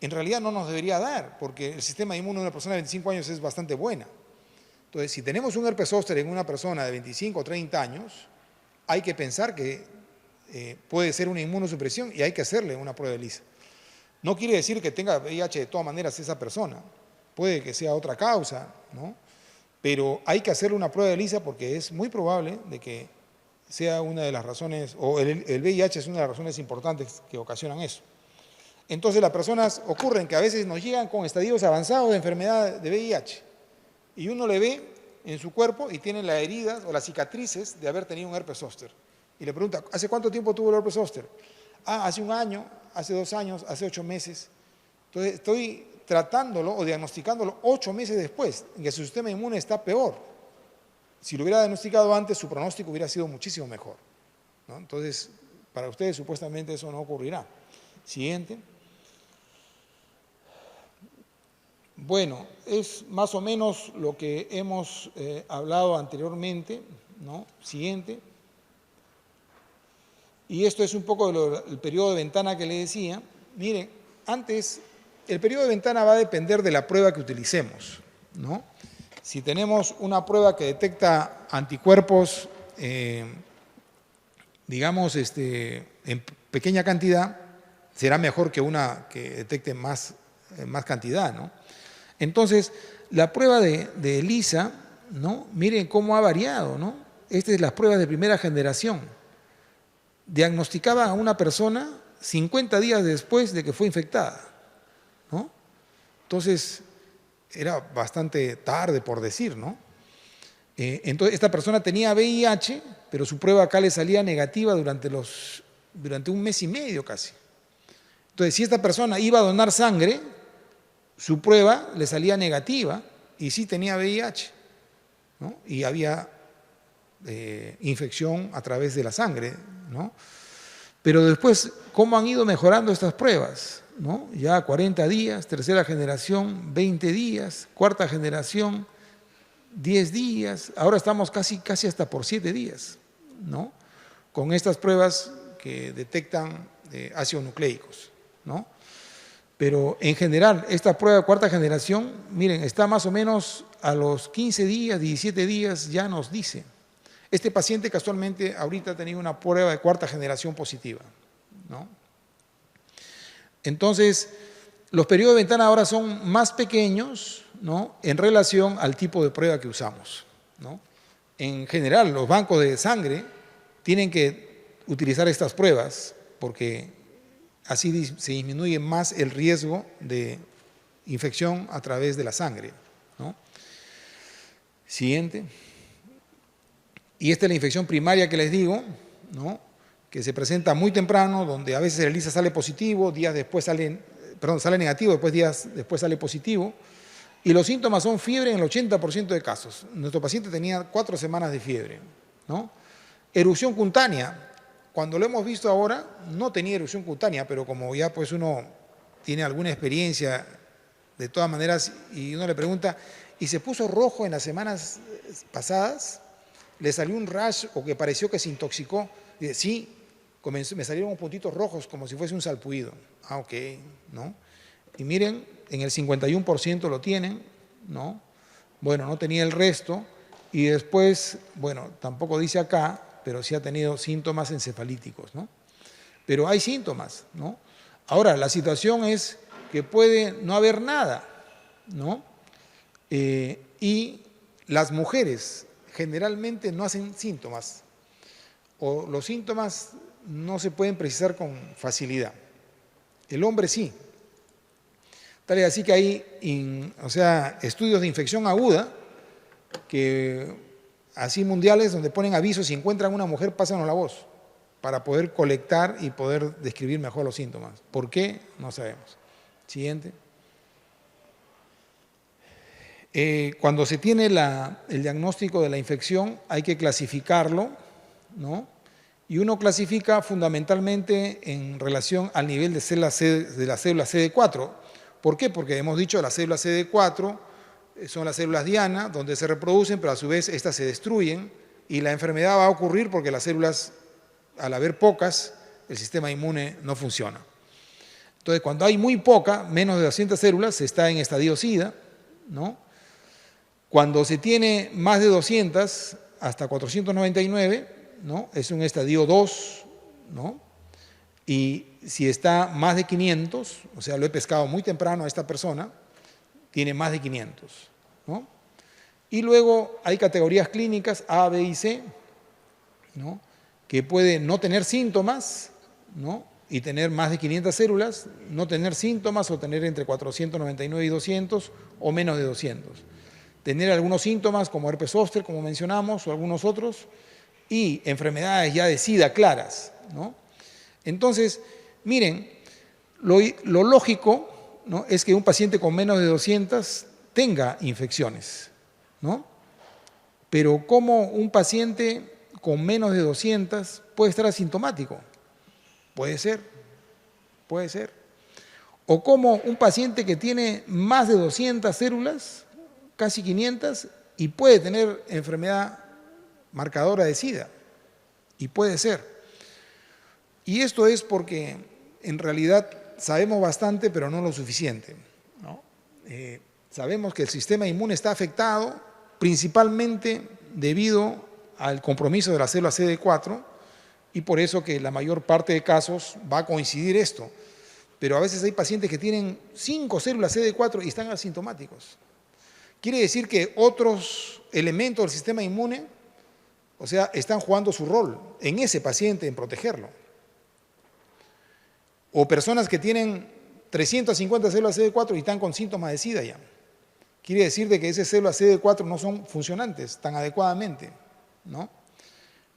En realidad no nos debería dar, porque el sistema inmune de una persona de 25 años es bastante buena. Entonces, si tenemos un herpes zóster en una persona de 25 o 30 años, hay que pensar que puede ser una inmunosupresión y hay que hacerle una prueba de ELISA. No quiere decir que tenga VIH de todas maneras esa persona, puede que sea otra causa, ¿no? Pero hay que hacerle una prueba de ELISA porque es muy probable de que sea una de las razones, o el VIH es una de las razones importantes que ocasionan eso. Entonces las personas ocurren que a veces nos llegan con estadios avanzados de enfermedad de VIH y uno le ve en su cuerpo y tiene las heridas o las cicatrices de haber tenido un herpes zóster. Y le pregunta, ¿hace cuánto tiempo tuvo el herpes zóster? Ah, hace 1 año, hace 2 años, hace 8 meses. Entonces estoy tratándolo o diagnosticándolo 8 meses después, en que su sistema inmune está peor. Si lo hubiera diagnosticado antes, su pronóstico hubiera sido muchísimo mejor, ¿no? Entonces, para ustedes supuestamente eso no ocurrirá. Siguiente. Bueno, es más o menos lo que hemos hablado anteriormente, ¿no? Siguiente. Y esto es un poco el periodo de ventana que le decía. Miren, antes, el periodo de ventana va a depender de la prueba que utilicemos, ¿no? Si tenemos una prueba que detecta anticuerpos, digamos, en pequeña cantidad, será mejor que una que detecte más cantidad, ¿no? Entonces, la prueba de ELISA, ¿no? Miren cómo ha variado, ¿no? Estas son las pruebas de primera generación. Diagnosticaba a una persona 50 días después de que fue infectada, ¿no? Entonces, era bastante tarde por decir, ¿no? Entonces, esta persona tenía VIH, pero su prueba acá le salía negativa durante 1 mes y medio casi. Entonces, si esta persona iba a donar sangre, su prueba le salía negativa y sí tenía VIH, ¿no? Y había infección a través de la sangre, ¿no? Pero después, ¿cómo han ido mejorando estas pruebas? ¿No? Ya 40 días, tercera generación, 20 días, cuarta generación, 10 días, ahora estamos casi hasta por 7 días, ¿no? Con estas pruebas que detectan ácidos nucleicos, ¿no? Pero en general, esta prueba de cuarta generación, miren, está más o menos a los 15 días, 17 días, ya nos dice. Este paciente casualmente ahorita ha tenido una prueba de cuarta generación positiva, ¿no? Entonces, los periodos de ventana ahora son más pequeños, ¿no? En relación al tipo de prueba que usamos, ¿no? En general, los bancos de sangre tienen que utilizar estas pruebas porque así se disminuye más el riesgo de infección a través de la sangre, ¿no? Siguiente. Y esta es la infección primaria que les digo, ¿no? Que se presenta muy temprano, donde a veces el ELISA sale positivo, sale negativo, días después sale positivo, y los síntomas son fiebre en el 80% de casos. Nuestro paciente tenía 4 semanas de fiebre, ¿no? Erupción cutánea, cuando lo hemos visto ahora, no tenía erupción cutánea, pero como ya pues uno tiene alguna experiencia, de todas maneras, y uno le pregunta, ¿y se puso rojo en las semanas pasadas? ¿Le salió un rash o que pareció que se intoxicó? Dice, sí, me salieron unos puntitos rojos como si fuese un salpullido. Ah, ok, ¿no? Y miren, en el 51% lo tienen, ¿no? Bueno, no tenía el resto. Y después, bueno, tampoco dice acá, pero sí ha tenido síntomas encefalíticos, ¿no? Pero hay síntomas, ¿no? Ahora, la situación es que puede no haber nada, ¿no? Y las mujeres generalmente no hacen síntomas, o los síntomas no se pueden precisar con facilidad. El hombre sí. Tal es así que hay estudios de infección aguda así mundiales, donde ponen avisos: si encuentran una mujer, pásanos la voz, para poder colectar y poder describir mejor los síntomas. ¿Por qué? No sabemos. Siguiente. Cuando se tiene el diagnóstico de la infección, hay que clasificarlo, ¿no? Y uno clasifica fundamentalmente en relación al nivel de la célula CD4. ¿Por qué? Porque hemos dicho que las células CD4 son las células diana, donde se reproducen, pero a su vez estas se destruyen, y la enfermedad va a ocurrir porque las células, al haber pocas, el sistema inmune no funciona. Entonces, cuando hay muy poca, menos de 200 células, se está en estadio SIDA, ¿no? Cuando se tiene más de 200, hasta 499, ¿no? Es un estadio 2, ¿no? Y si está más de 500, o sea, lo he pescado muy temprano a esta persona, tiene más de 500, ¿no? Y luego hay categorías clínicas A, B y C, ¿no? Que puede no tener síntomas, ¿no? Y tener más de 500 células, no tener síntomas o tener entre 499 y 200 o menos de 200. Tener algunos síntomas como herpes zóster, como mencionamos, o algunos otros, y enfermedades ya de SIDA claras, ¿no? Entonces, miren, lo lógico, ¿no?, es que un paciente con menos de 200 tenga infecciones, ¿no? Pero ¿cómo un paciente con menos de 200 puede estar asintomático? Puede ser. O cómo un paciente que tiene más de 200 células, casi 500, y puede tener enfermedad marcadora de SIDA, y puede ser. Y esto es porque en realidad sabemos bastante, pero no lo suficiente, ¿no? Sabemos que el sistema inmune está afectado principalmente debido al compromiso de la célula CD4, y por eso que la mayor parte de casos va a coincidir esto. Pero a veces hay pacientes que tienen 5 células CD4 y están asintomáticos. Quiere decir que otros elementos del sistema inmune, o sea, están jugando su rol en ese paciente, en protegerlo. O personas que tienen 350 células CD4 y están con síntomas de SIDA ya. Quiere decir de que esas células CD4 no son funcionantes tan adecuadamente, ¿no?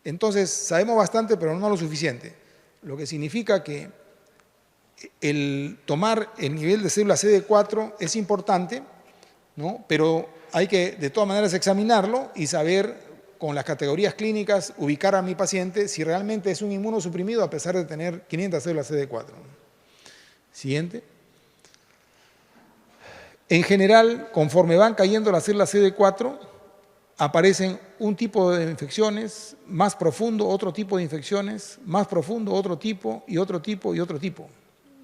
Entonces, sabemos bastante, pero no lo suficiente. Lo que significa que el tomar el nivel de células CD4 es importante, ¿no? Pero hay que de todas maneras examinarlo y saber con las categorías clínicas ubicar a mi paciente si realmente es un inmunosuprimido a pesar de tener 500 células CD4. Siguiente. En general, conforme van cayendo las células CD4, aparecen un tipo de infecciones, más profundo otro tipo de infecciones, más profundo otro tipo y otro tipo y otro tipo,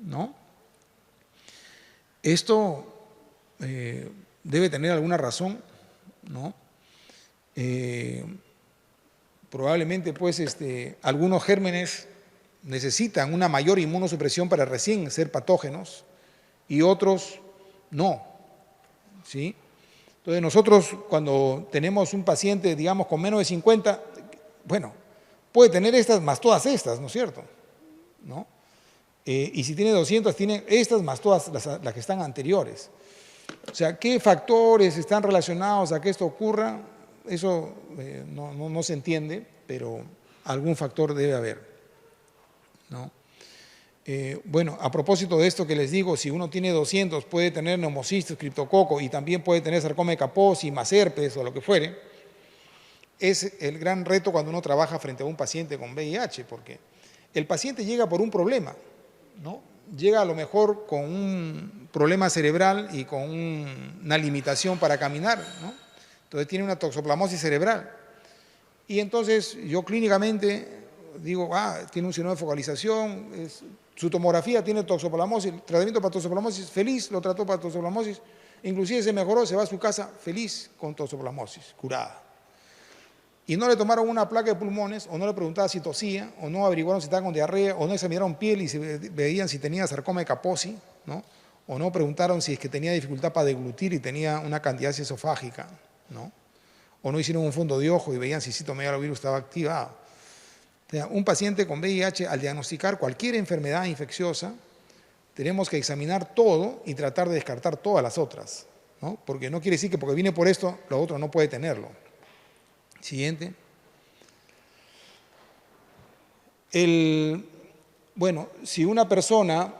¿no? Esto debe tener alguna razón, ¿no? Probablemente pues algunos gérmenes necesitan una mayor inmunosupresión para recién ser patógenos y otros no, ¿sí? Entonces nosotros cuando tenemos un paciente, digamos, con menos de 50, bueno, puede tener estas más todas estas, ¿no es cierto? ¿No? Y si tiene 200, tiene estas más todas las que están anteriores. O sea, ¿qué factores están relacionados a que esto ocurra? Eso no se entiende, pero algún factor debe haber, ¿no? Bueno, a propósito de esto que les digo, si uno tiene 200 puede tener neumocistis, criptococo y también puede tener sarcoma de Kaposi, más herpes o lo que fuere. Es el gran reto cuando uno trabaja frente a un paciente con VIH, porque el paciente llega por un problema, ¿no? Llega a lo mejor con un problema cerebral y con una limitación para caminar, ¿no? Entonces tiene una toxoplasmosis cerebral. Y entonces yo clínicamente digo, tiene un síndrome de focalización, su tomografía tiene toxoplasmosis, el tratamiento para toxoplasmosis, feliz, lo trató para toxoplasmosis, inclusive se mejoró, se va a su casa feliz con toxoplasmosis, curada. Y no le tomaron una placa de pulmones, o no le preguntaban si tosía, o no averiguaron si estaba con diarrea, o no examinaron piel y se veían si tenía sarcoma de Kaposi, ¿no? O no preguntaron si es que tenía dificultad para deglutir y tenía una candidiasis esofágica, ¿no? o no hicieron un fondo de ojo y veían si el citomegalovirus estaba activado. O sea, un paciente con VIH, al diagnosticar cualquier enfermedad infecciosa, tenemos que examinar todo y tratar de descartar todas las otras, ¿no? Porque no quiere decir que porque viene por esto, lo otro no puede tenerlo. Siguiente. Bueno, si una persona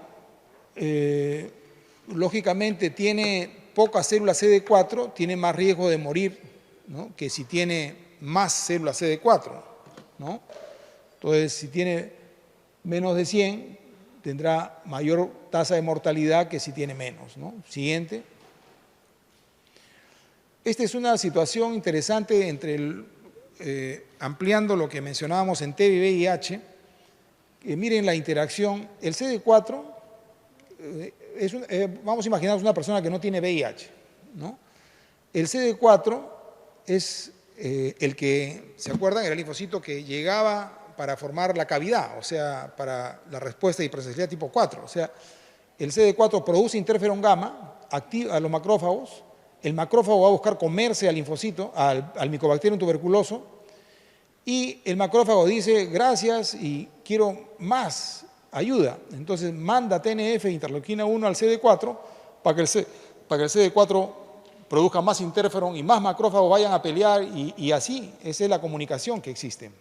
lógicamente tiene pocas células CD4, tiene más riesgo de morir, ¿no?, que si tiene más células CD4, ¿no? Entonces, si tiene menos de 100, tendrá mayor tasa de mortalidad que si tiene menos, ¿no? Siguiente. Esta es una situación interesante ampliando lo que mencionábamos en TB y VIH. Miren la interacción. El CD4, vamos a imaginar una persona que no tiene VIH, ¿no? El CD4 es el que, ¿se acuerdan? Era el linfocito que llegaba para formar la cavidad, o sea, para la respuesta de hipersensibilidad tipo 4. O sea, el CD4 produce interferón gamma, activa a los macrófagos, el macrófago va a buscar comerse al linfocito, al Mycobacterium tuberculoso, y el macrófago dice, gracias y quiero más ayuda. Entonces manda TNF, interleuquina 1 al CD4 para que el CD4 produzca más interferón y más macrófagos vayan a pelear y así, esa es la comunicación que existe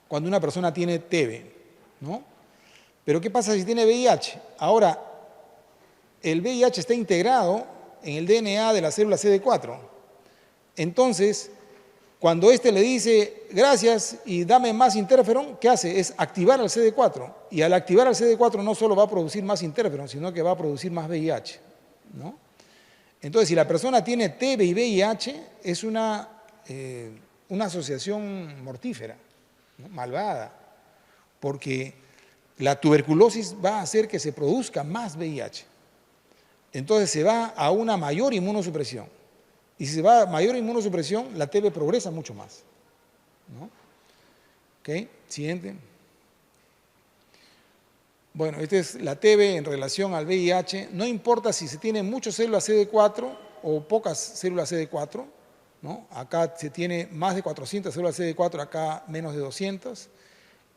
cuando una persona tiene TB, ¿no? Pero ¿qué pasa si tiene VIH? Ahora, el VIH está integrado en el DNA de la célula CD4. Entonces, cuando éste le dice gracias y dame más interferón, ¿qué hace? Es activar al CD4. Y al activar al CD4 no solo va a producir más interferón, sino que va a producir más VIH, ¿no? Entonces, si la persona tiene TB y VIH, es una asociación mortífera, ¿no?, malvada, porque la tuberculosis va a hacer que se produzca más VIH. Entonces se va a una mayor inmunosupresión. Y si se va a mayor inmunosupresión, la TB progresa mucho más, ¿no? Ok, siguiente. Bueno, esta es la TB en relación al VIH. No importa si se tiene muchas células CD4 o pocas células CD4, ¿no? Acá se tiene más de 400 células CD4, acá menos de 200.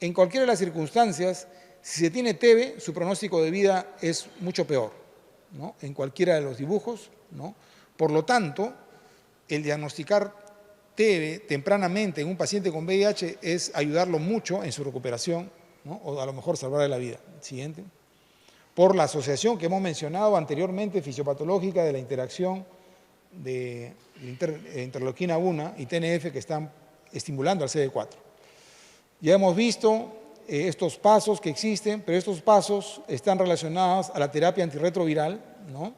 En cualquiera de las circunstancias, si se tiene TB, su pronóstico de vida es mucho peor, ¿no?, en cualquiera de los dibujos, ¿no? Por lo tanto, el diagnosticar TB tempranamente en un paciente con VIH es ayudarlo mucho en su recuperación, ¿no?, o a lo mejor salvarle la vida. Siguiente. Por la asociación que hemos mencionado anteriormente, fisiopatológica, de la interacción de interleuquina 1 y TNF que están estimulando al CD4. Ya hemos visto estos pasos que existen, pero estos pasos están relacionados a la terapia antirretroviral, ¿no?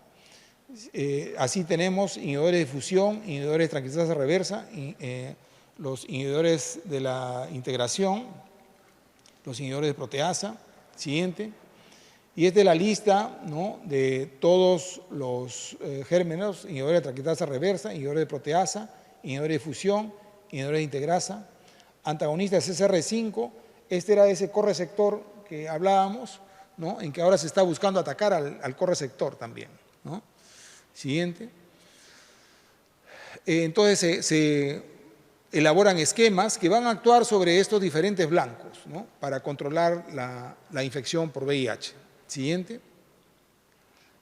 Así tenemos inhibidores de fusión, inhibidores de tranquilizasa reversa, los inhibidores de la integración, los inhibidores de proteasa. Siguiente. Y esta es la lista, ¿no?, de todos los gérmenes, inhibidores de tranquilizasa reversa, inhibidores de proteasa, inhibidores de fusión, inhibidores de integrasa, antagonistas CCR5. Este era ese correceptor que hablábamos, ¿no?, en que ahora se está buscando atacar al correceptor también, ¿no? Siguiente. Entonces se elaboran esquemas que van a actuar sobre estos diferentes blancos, ¿no?, para controlar la infección por VIH. Siguiente.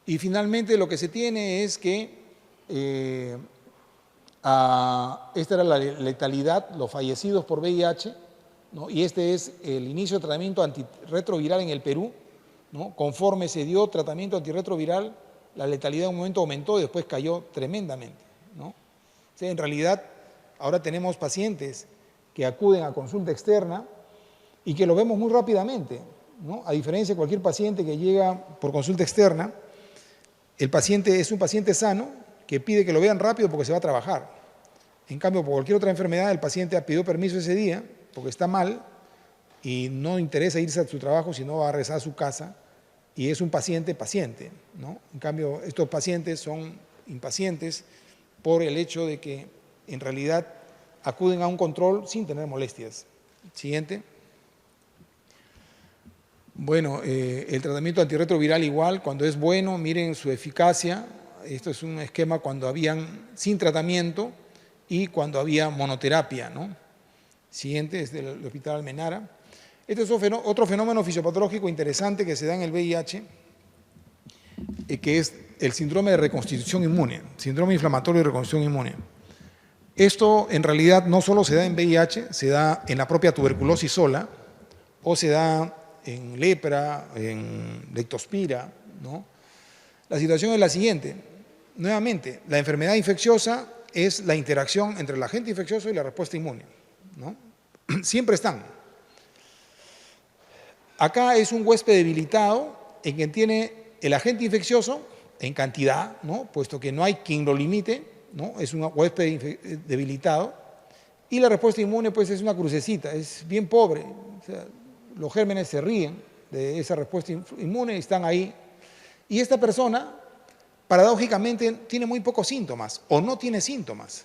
Y finalmente lo que se tiene es que esta era la letalidad, los fallecidos por VIH, ¿no?, y este es el inicio de tratamiento antirretroviral en el Perú, ¿no? Conforme se dio tratamiento antirretroviral, la letalidad en un momento aumentó y después cayó tremendamente, ¿no? O sea, en realidad, ahora tenemos pacientes que acuden a consulta externa y que lo vemos muy rápidamente, ¿no? A diferencia de cualquier paciente que llega por consulta externa, el paciente es un paciente sano que pide que lo vean rápido porque se va a trabajar. En cambio, por cualquier otra enfermedad, el paciente ha pedido permiso ese día porque está mal y no interesa irse a su trabajo, sino va a regresar a su casa, y es un paciente, ¿no? En cambio, estos pacientes son impacientes por el hecho de que en realidad acuden a un control sin tener molestias. Siguiente. Bueno, el tratamiento antirretroviral igual, cuando es bueno, miren su eficacia. Esto es un esquema cuando habían sin tratamiento y cuando había monoterapia, ¿no? Siguiente es del Hospital Almenara. Este es otro fenómeno fisiopatológico interesante que se da en el VIH, que es el síndrome de reconstitución inmune, síndrome inflamatorio de reconstitución inmune. Esto en realidad no solo se da en VIH, se da en la propia tuberculosis sola, o se da en lepra, en leptospira, ¿no? La situación es la siguiente. Nuevamente, la enfermedad infecciosa es la interacción entre el agente infeccioso y la respuesta inmune, ¿no? Siempre están. Acá es un huésped debilitado en quien tiene el agente infeccioso en cantidad, ¿no? Puesto que no hay quien lo limite, ¿no? Es un huésped debilitado. Y la respuesta inmune pues es una crucecita, es bien pobre. O sea, los gérmenes se ríen de esa respuesta inmune y están ahí. Y esta persona, paradójicamente, tiene muy pocos síntomas o no tiene síntomas.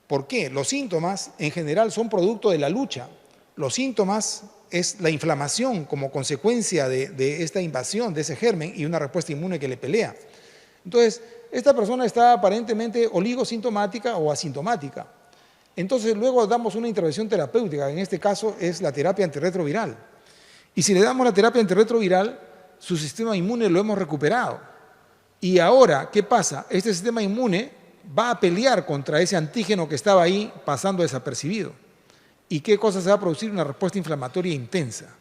¿Por qué? Los síntomas en general son producto de la lucha. Los síntomas es la inflamación como consecuencia de esta invasión de ese germen y una respuesta inmune que le pelea. Entonces, esta persona está aparentemente oligosintomática o asintomática. Entonces, luego damos una intervención terapéutica, en este caso es la terapia antirretroviral. Y si le damos la terapia antirretroviral, su sistema inmune lo hemos recuperado. Y ahora, ¿qué pasa? Este sistema inmune va a pelear contra ese antígeno que estaba ahí pasando desapercibido. ¿Y qué cosa se va a producir? Una respuesta inflamatoria intensa.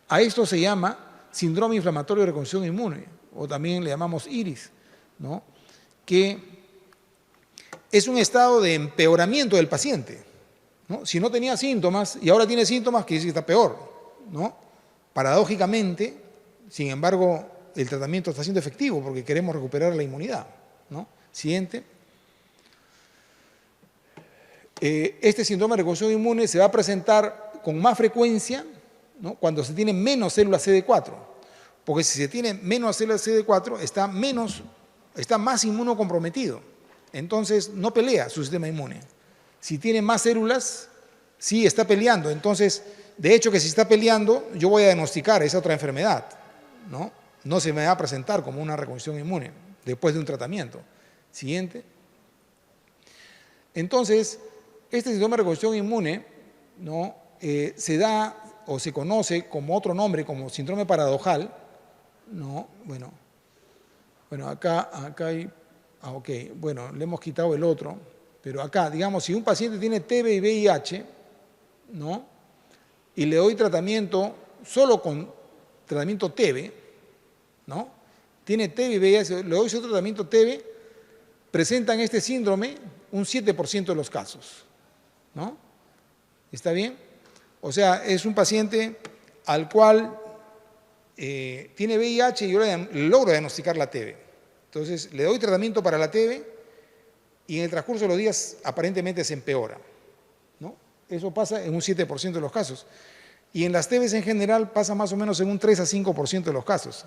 A esto se llama síndrome inflamatorio de reconstrucción inmune, o también le llamamos IRIS, ¿no? Que es un estado de empeoramiento del paciente, ¿no? Si no tenía síntomas y ahora tiene síntomas, quiere decir que está peor, ¿no? Paradójicamente, sin embargo, el tratamiento está siendo efectivo porque queremos recuperar la inmunidad, ¿no? Siguiente. Este síndrome de reconstrucción inmune se va a presentar con más frecuencia, ¿no? Cuando se tiene menos células CD4, porque si se tiene menos células CD4 está más inmunocomprometido, entonces no pelea su sistema inmune. Si tiene más células, sí está peleando, entonces, de hecho que si está peleando, yo voy a diagnosticar esa otra enfermedad, ¿no? No se me va a presentar como una reconstrucción inmune después de un tratamiento. Siguiente. Entonces, este síndrome de reconstrucción inmune, ¿no? Se da o se conoce como otro nombre, como síndrome paradojal, ¿no? Bueno, acá hay, ok, bueno, le hemos quitado el otro, pero acá, digamos, si un paciente tiene TB y VIH, ¿no? Y le doy tratamiento solo con tratamiento TB, ¿no? Tiene TB y VIH, le doy su tratamiento TB, presentan este síndrome un 7% de los casos, ¿no? ¿Está bien? O sea, es un paciente al cual tiene VIH y yo le logro diagnosticar la TB. Entonces, le doy tratamiento para la TB y en el transcurso de los días aparentemente se empeora, ¿no? Eso pasa en un 7% de los casos. Y en las TBs en general pasa más o menos en un 3 a 5% de los casos.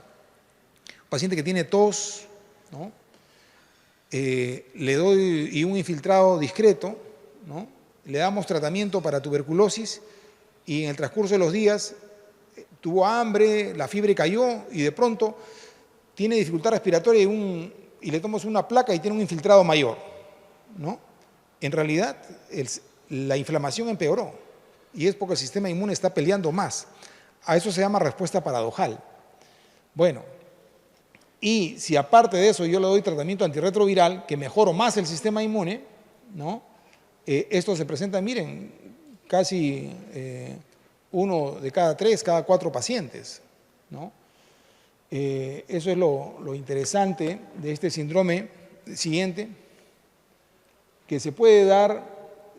Un paciente que tiene tos, ¿no? Le doy y un infiltrado discreto, ¿no? Le damos tratamiento para tuberculosis y en el transcurso de los días tuvo hambre, la fiebre cayó y de pronto tiene dificultad respiratoria y le tomamos una placa y tiene un infiltrado mayor, ¿no? En realidad la inflamación empeoró y es porque el sistema inmune está peleando más. A eso se llama respuesta paradojal. Bueno, y si aparte de eso yo le doy tratamiento antirretroviral que mejoro más el sistema inmune, ¿no? Esto se presenta, miren, casi 1 de cada 3, cada 4 pacientes, ¿no? Eso es lo interesante de este síndrome siguiente, que se puede dar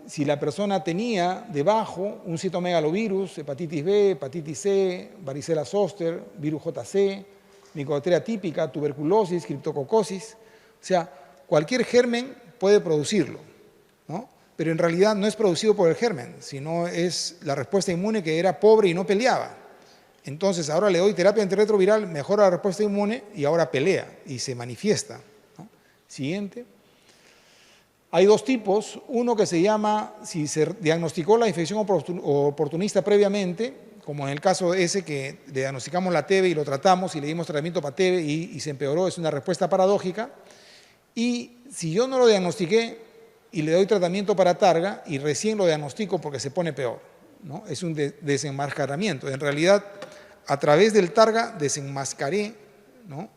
si la persona tenía debajo un citomegalovirus, hepatitis B, hepatitis C, varicela zoster, virus JC, micobacteria típica, tuberculosis, criptococosis. O sea, cualquier germen puede producirlo, ¿no? Pero en realidad no es producido por el germen, sino es la respuesta inmune que era pobre y no peleaba. Entonces ahora le doy terapia antirretroviral, mejora la respuesta inmune y ahora pelea y se manifiesta, ¿no? Siguiente. Hay dos tipos, uno que se llama, si se diagnosticó la infección oportunista previamente, como en el caso ese que le diagnosticamos la TB y lo tratamos y le dimos tratamiento para TB y se empeoró, es una respuesta paradójica. Y si yo no lo diagnostiqué, y le doy tratamiento para targa y recién lo diagnostico porque se pone peor, ¿no? Es un desenmascaramiento. En realidad, a través del targa desenmascaré, ¿no?,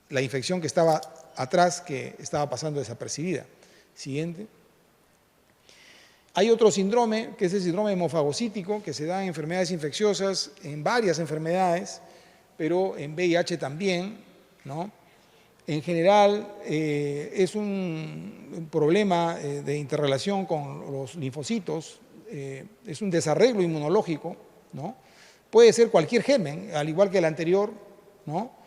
la infección que estaba atrás, que estaba pasando desapercibida. Siguiente. Hay otro síndrome, que es el síndrome hemofagocítico, que se da en enfermedades infecciosas, en varias enfermedades, pero en VIH también, ¿no? En general, es un problema de interrelación con los linfocitos, es un desarreglo inmunológico, ¿no? Puede ser cualquier germen, al igual que el anterior, ¿no?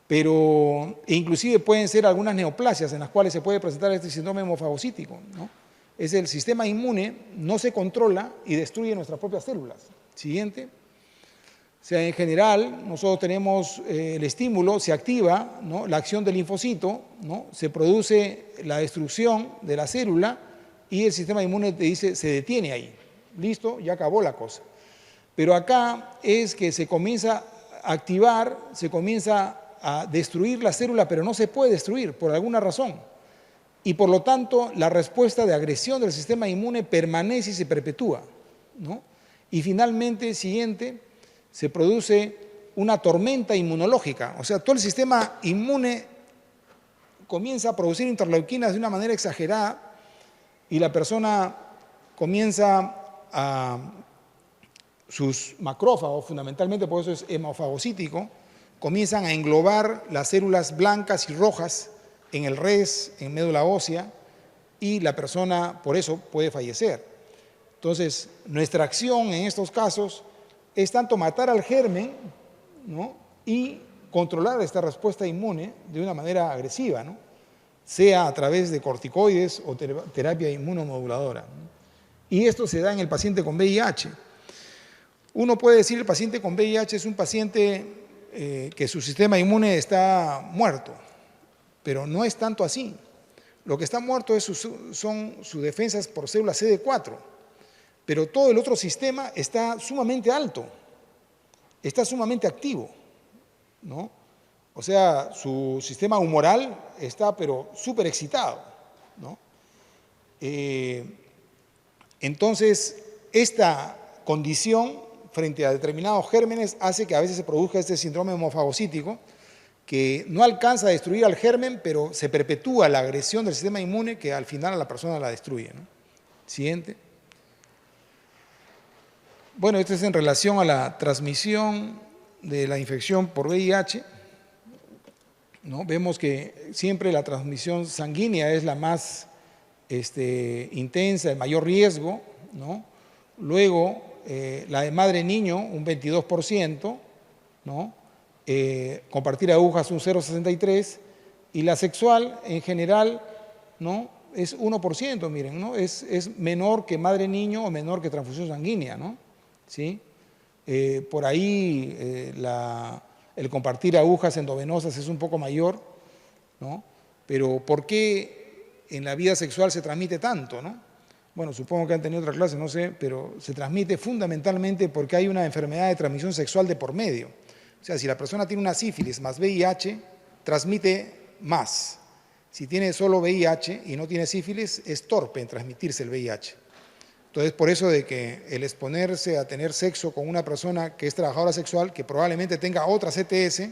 Pero inclusive pueden ser algunas neoplasias en las cuales se puede presentar este síndrome hemofagocítico, ¿no? Es el sistema inmune, no se controla y destruye nuestras propias células. Siguiente. O sea, en general, nosotros tenemos el estímulo, se activa, ¿no?, la acción del linfocito, ¿no?, se produce la destrucción de la célula y el sistema inmune te dice, se detiene ahí. Listo, ya acabó la cosa. Pero acá es que se comienza a activar, se comienza a destruir la célula, pero no se puede destruir por alguna razón. Y por lo tanto, la respuesta de agresión del sistema inmune permanece y se perpetúa, ¿no? Y finalmente, siguiente, se produce una tormenta inmunológica. O sea, todo el sistema inmune comienza a producir interleuquinas de una manera exagerada y la persona comienza a sus macrófagos, fundamentalmente por eso es hemofagocítico, comienzan a englobar las células blancas y rojas en el res, en médula ósea, y la persona por eso puede fallecer. Entonces, nuestra acción en estos casos es tanto matar al germen, ¿no?, y controlar esta respuesta inmune de una manera agresiva, ¿no?, sea a través de corticoides o terapia inmunomoduladora, ¿no? Y esto se da en el paciente con VIH. Uno puede decir que el paciente con VIH es un paciente que su sistema inmune está muerto, pero no es tanto así. Lo que está muerto son sus defensas por células CD4, pero todo el otro sistema está sumamente alto, está sumamente activo, ¿no? O sea, su sistema humoral está pero súper excitado, ¿no? Entonces, esta condición frente a determinados gérmenes hace que a veces se produzca este síndrome hemofagocítico, que no alcanza a destruir al germen, pero se perpetúa la agresión del sistema inmune que al final a la persona la destruye, ¿no? Siguiente. Bueno, esto es en relación a la transmisión de la infección por VIH, ¿no? Vemos que siempre la transmisión sanguínea es la más intensa, el mayor riesgo, ¿no? Luego, la de madre-niño, un 22%, ¿no? Compartir agujas, un 0,63%, y la sexual, en general, ¿no?, es 1%, miren, ¿no? Es menor que madre-niño o menor que transfusión sanguínea, ¿no? ¿Sí? Por ahí el compartir agujas endovenosas es un poco mayor, ¿no? Pero ¿por qué en la vida sexual se transmite tanto, ¿no? Bueno, supongo que han tenido otra clase, no sé, pero se transmite fundamentalmente porque hay una enfermedad de transmisión sexual de por medio. O sea, si la persona tiene una sífilis más VIH, transmite más. Si tiene solo VIH y no tiene sífilis, es torpe en transmitirse el VIH. Entonces, por eso de que el exponerse a tener sexo con una persona que es trabajadora sexual, que probablemente tenga otra CTS,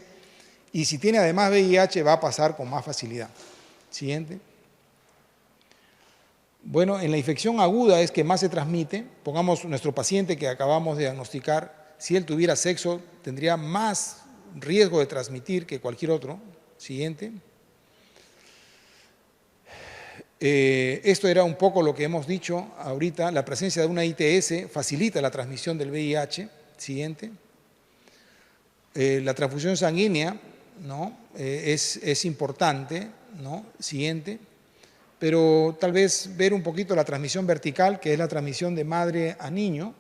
y si tiene además VIH, va a pasar con más facilidad. Siguiente. Bueno, en la infección aguda es que más se transmite. Pongamos nuestro paciente que acabamos de diagnosticar, si él tuviera sexo, tendría más riesgo de transmitir que cualquier otro. Siguiente. Esto era un poco lo que hemos dicho ahorita. La presencia de una ITS facilita la transmisión del VIH. Siguiente. La transfusión sanguínea, ¿no?, es importante, ¿no? Siguiente. Pero tal vez ver un poquito la transmisión vertical, que es la transmisión de madre a niño,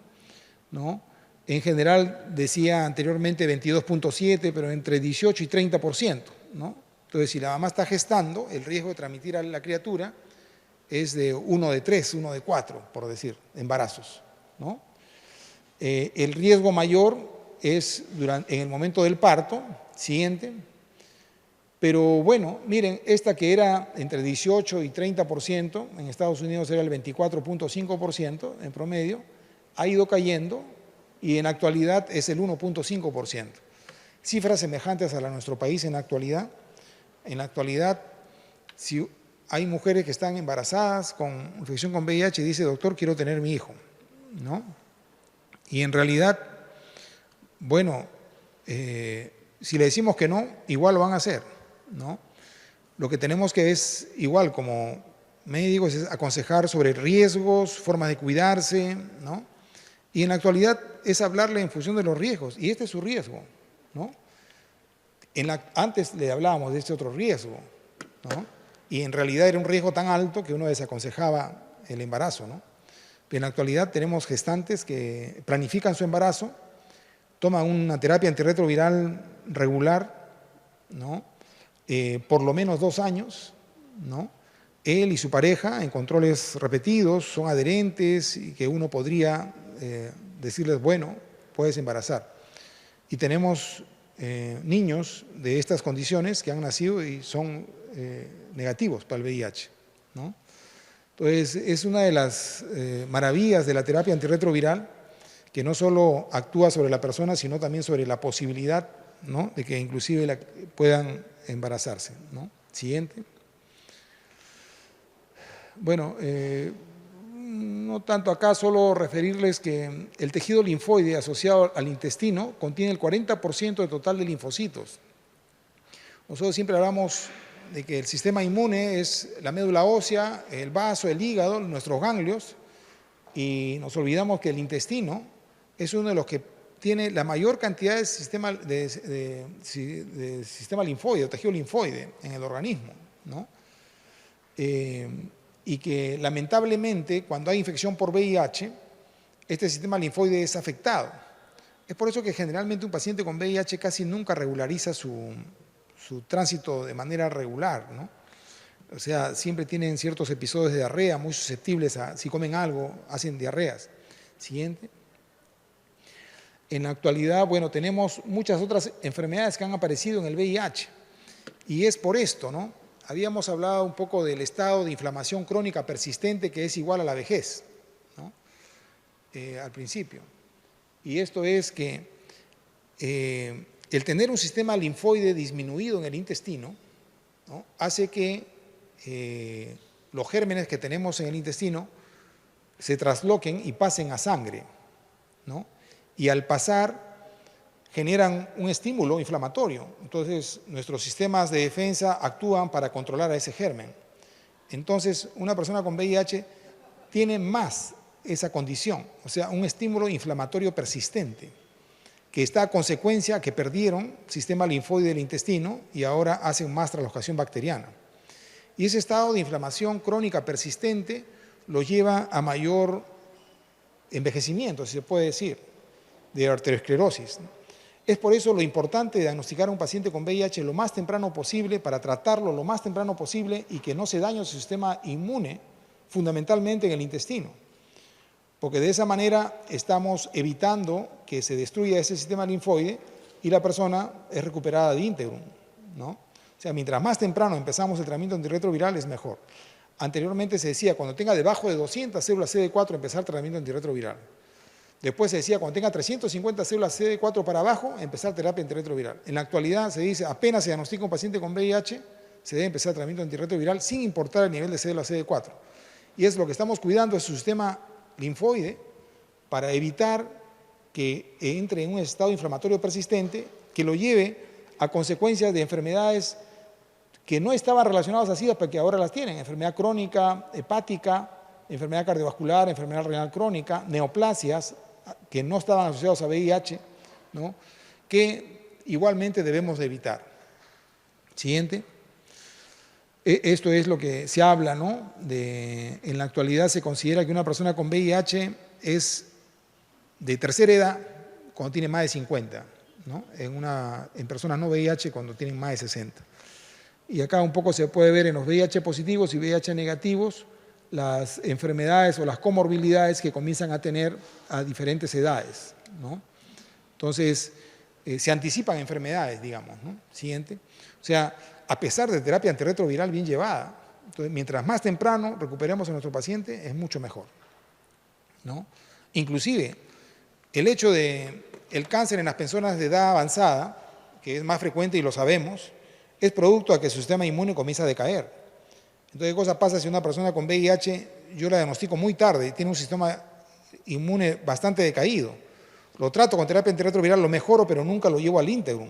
¿no? En general decía anteriormente 22.7, pero entre 18 y 30%, ¿no? Entonces, si la mamá está gestando, el riesgo de transmitir a la criatura es de 1 de 3, 1 de 4, por decir, embarazos, ¿no? El riesgo mayor es en el momento del parto. Siguiente. Pero bueno, miren, esta que era entre 18 y 30%, en Estados Unidos era el 24.5% en promedio, ha ido cayendo y en la actualidad es el 1.5%. Cifras semejantes a la de nuestro país en la actualidad. En la actualidad, si hay mujeres que están embarazadas con infección con VIH y dice, doctor, quiero tener mi hijo, ¿no? Y en realidad, bueno, si le decimos que no, igual lo van a hacer, ¿no? Lo que tenemos que es igual como médicos es aconsejar sobre riesgos, formas de cuidarse, ¿no? Y en la actualidad es hablarle en función de los riesgos, y este es su riesgo, ¿no? Antes le hablábamos de este otro riesgo, ¿no? Y en realidad era un riesgo tan alto que uno desaconsejaba el embarazo, ¿no? Pero en la actualidad tenemos gestantes que planifican su embarazo, toman una terapia antirretroviral regular, ¿no? Por lo menos 2 años, ¿no? Él y su pareja en controles repetidos son adherentes y que uno podría decirles, bueno, puedes embarazar. Y tenemos niños de estas condiciones que han nacido y son negativos para el VIH, ¿no? Entonces, es una de las maravillas de la terapia antirretroviral, que no solo actúa sobre la persona, sino también sobre la posibilidad, ¿no?, de que inclusive puedan embarazarse, ¿no? Siguiente. Bueno, no tanto acá, solo referirles que el tejido linfoide asociado al intestino contiene el 40% del total de linfocitos. Nosotros siempre hablamos de que el sistema inmune es la médula ósea, el vaso, el hígado, nuestros ganglios, y nos olvidamos que el intestino es uno de los que tiene la mayor cantidad de sistema linfoide, tejido linfoide en el organismo, ¿no? Y que lamentablemente cuando hay infección por VIH, este sistema linfoide es afectado. Es por eso que generalmente un paciente con VIH casi nunca regulariza su tránsito de manera regular, ¿no? O sea, siempre tienen ciertos episodios de diarrea, muy susceptibles a, si comen algo, hacen diarreas. Siguiente. En la actualidad, bueno, tenemos muchas otras enfermedades que han aparecido en el VIH. Y es por esto, ¿no? Habíamos hablado un poco del estado de inflamación crónica persistente que es igual a la vejez, ¿no? Al principio. Y esto es que el tener un sistema linfoide disminuido en el intestino, ¿no?, hace que los gérmenes que tenemos en el intestino se trasloquen y pasen a sangre, ¿no? Y al pasar generan un estímulo inflamatorio. Entonces, nuestros sistemas de defensa actúan para controlar a ese germen. Entonces, una persona con VIH tiene más esa condición, o sea, un estímulo inflamatorio persistente, que está a consecuencia que perdieron sistema linfoide del intestino y ahora hacen más translocación bacteriana. Y ese estado de inflamación crónica persistente lo lleva a mayor envejecimiento, si se puede decir, de arteriosclerosis. Es por eso lo importante de diagnosticar a un paciente con VIH lo más temprano posible, para tratarlo lo más temprano posible y que no se dañe su sistema inmune, fundamentalmente en el intestino. Porque de esa manera estamos evitando que se destruya ese sistema linfoide y la persona es recuperada de íntegro, ¿no? O sea, mientras más temprano empezamos el tratamiento antirretroviral es mejor. Anteriormente se decía, cuando tenga debajo de 200 células CD4 empezar el tratamiento antirretroviral. Después se decía, cuando tenga 350 células CD4 para abajo, empezar terapia antirretroviral. En la actualidad se dice, apenas se diagnostica un paciente con VIH, se debe empezar el tratamiento antirretroviral sin importar el nivel de células CD4. Y es lo que estamos cuidando, es su sistema linfoide, para evitar que entre en un estado inflamatorio persistente que lo lleve a consecuencias de enfermedades que no estaban relacionadas a SIDA, pero que ahora las tienen: enfermedad crónica, hepática, enfermedad cardiovascular, enfermedad renal crónica, neoplasias que no estaban asociados a VIH, ¿no?, que igualmente debemos de evitar. Siguiente. Esto es lo que se habla, ¿no? En la actualidad se considera que una persona con VIH es de tercera edad cuando tiene más de 50, ¿no? En personas no VIH cuando tienen más de 60. Y acá un poco se puede ver en los VIH positivos y VIH negativos las enfermedades o las comorbilidades que comienzan a tener a diferentes edades, ¿no? Entonces, se anticipan enfermedades, digamos, ¿no? Siguiente. O sea, a pesar de terapia antirretroviral bien llevada, entonces, mientras más temprano recuperemos a nuestro paciente, es mucho mejor, ¿no? Inclusive, el hecho de el cáncer en las personas de edad avanzada, que es más frecuente y lo sabemos, es producto de que su sistema inmune comienza a decaer. Entonces, ¿qué cosa pasa si una persona con VIH, yo la diagnostico muy tarde y tiene un sistema inmune bastante decaído? Lo trato con terapia antirretroviral, lo mejoro, pero nunca lo llevo al íntegro.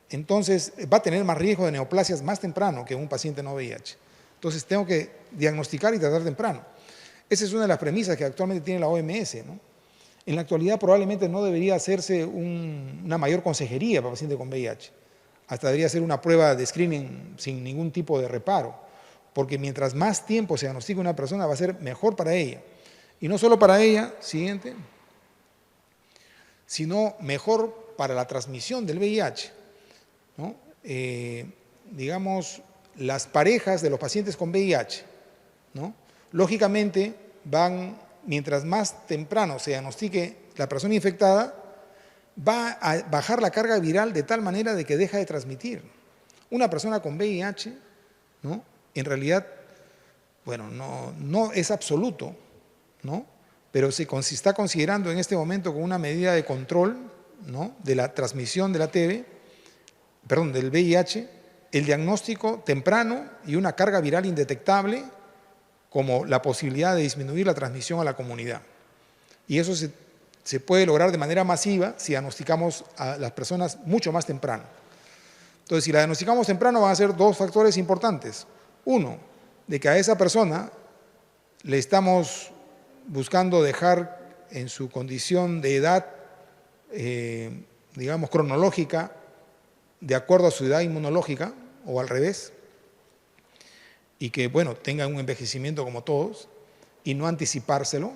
Entonces, va a tener más riesgo de neoplasias más temprano que un paciente no VIH. Entonces, tengo que diagnosticar y tratar temprano. Esa es una de las premisas que actualmente tiene la OMS, ¿no? En la actualidad probablemente no debería hacerse una mayor consejería para pacientes con VIH. Hasta debería ser una prueba de screening sin ningún tipo de reparo, porque mientras más tiempo se diagnostique una persona va a ser mejor para ella. Y no solo para ella, siguiente, sino mejor para la transmisión del VIH, ¿no? Digamos, las parejas de los pacientes con VIH, ¿no? Lógicamente mientras más temprano se diagnostique la persona infectada, va a bajar la carga viral de tal manera de que deja de transmitir. Una persona con VIH, ¿no? En realidad, bueno, no es absoluto, ¿no? Pero se está considerando en este momento como una medida de control, ¿no?, de la transmisión de del VIH, el diagnóstico temprano y una carga viral indetectable como la posibilidad de disminuir la transmisión a la comunidad. Y eso se puede lograr de manera masiva si diagnosticamos a las personas mucho más temprano. Entonces, si la diagnosticamos temprano, van a ser dos factores importantes. Uno, de que a esa persona le estamos buscando dejar en su condición de edad, digamos, cronológica, de acuerdo a su edad inmunológica, o al revés, y que, bueno, tenga un envejecimiento como todos, y no anticipárselo,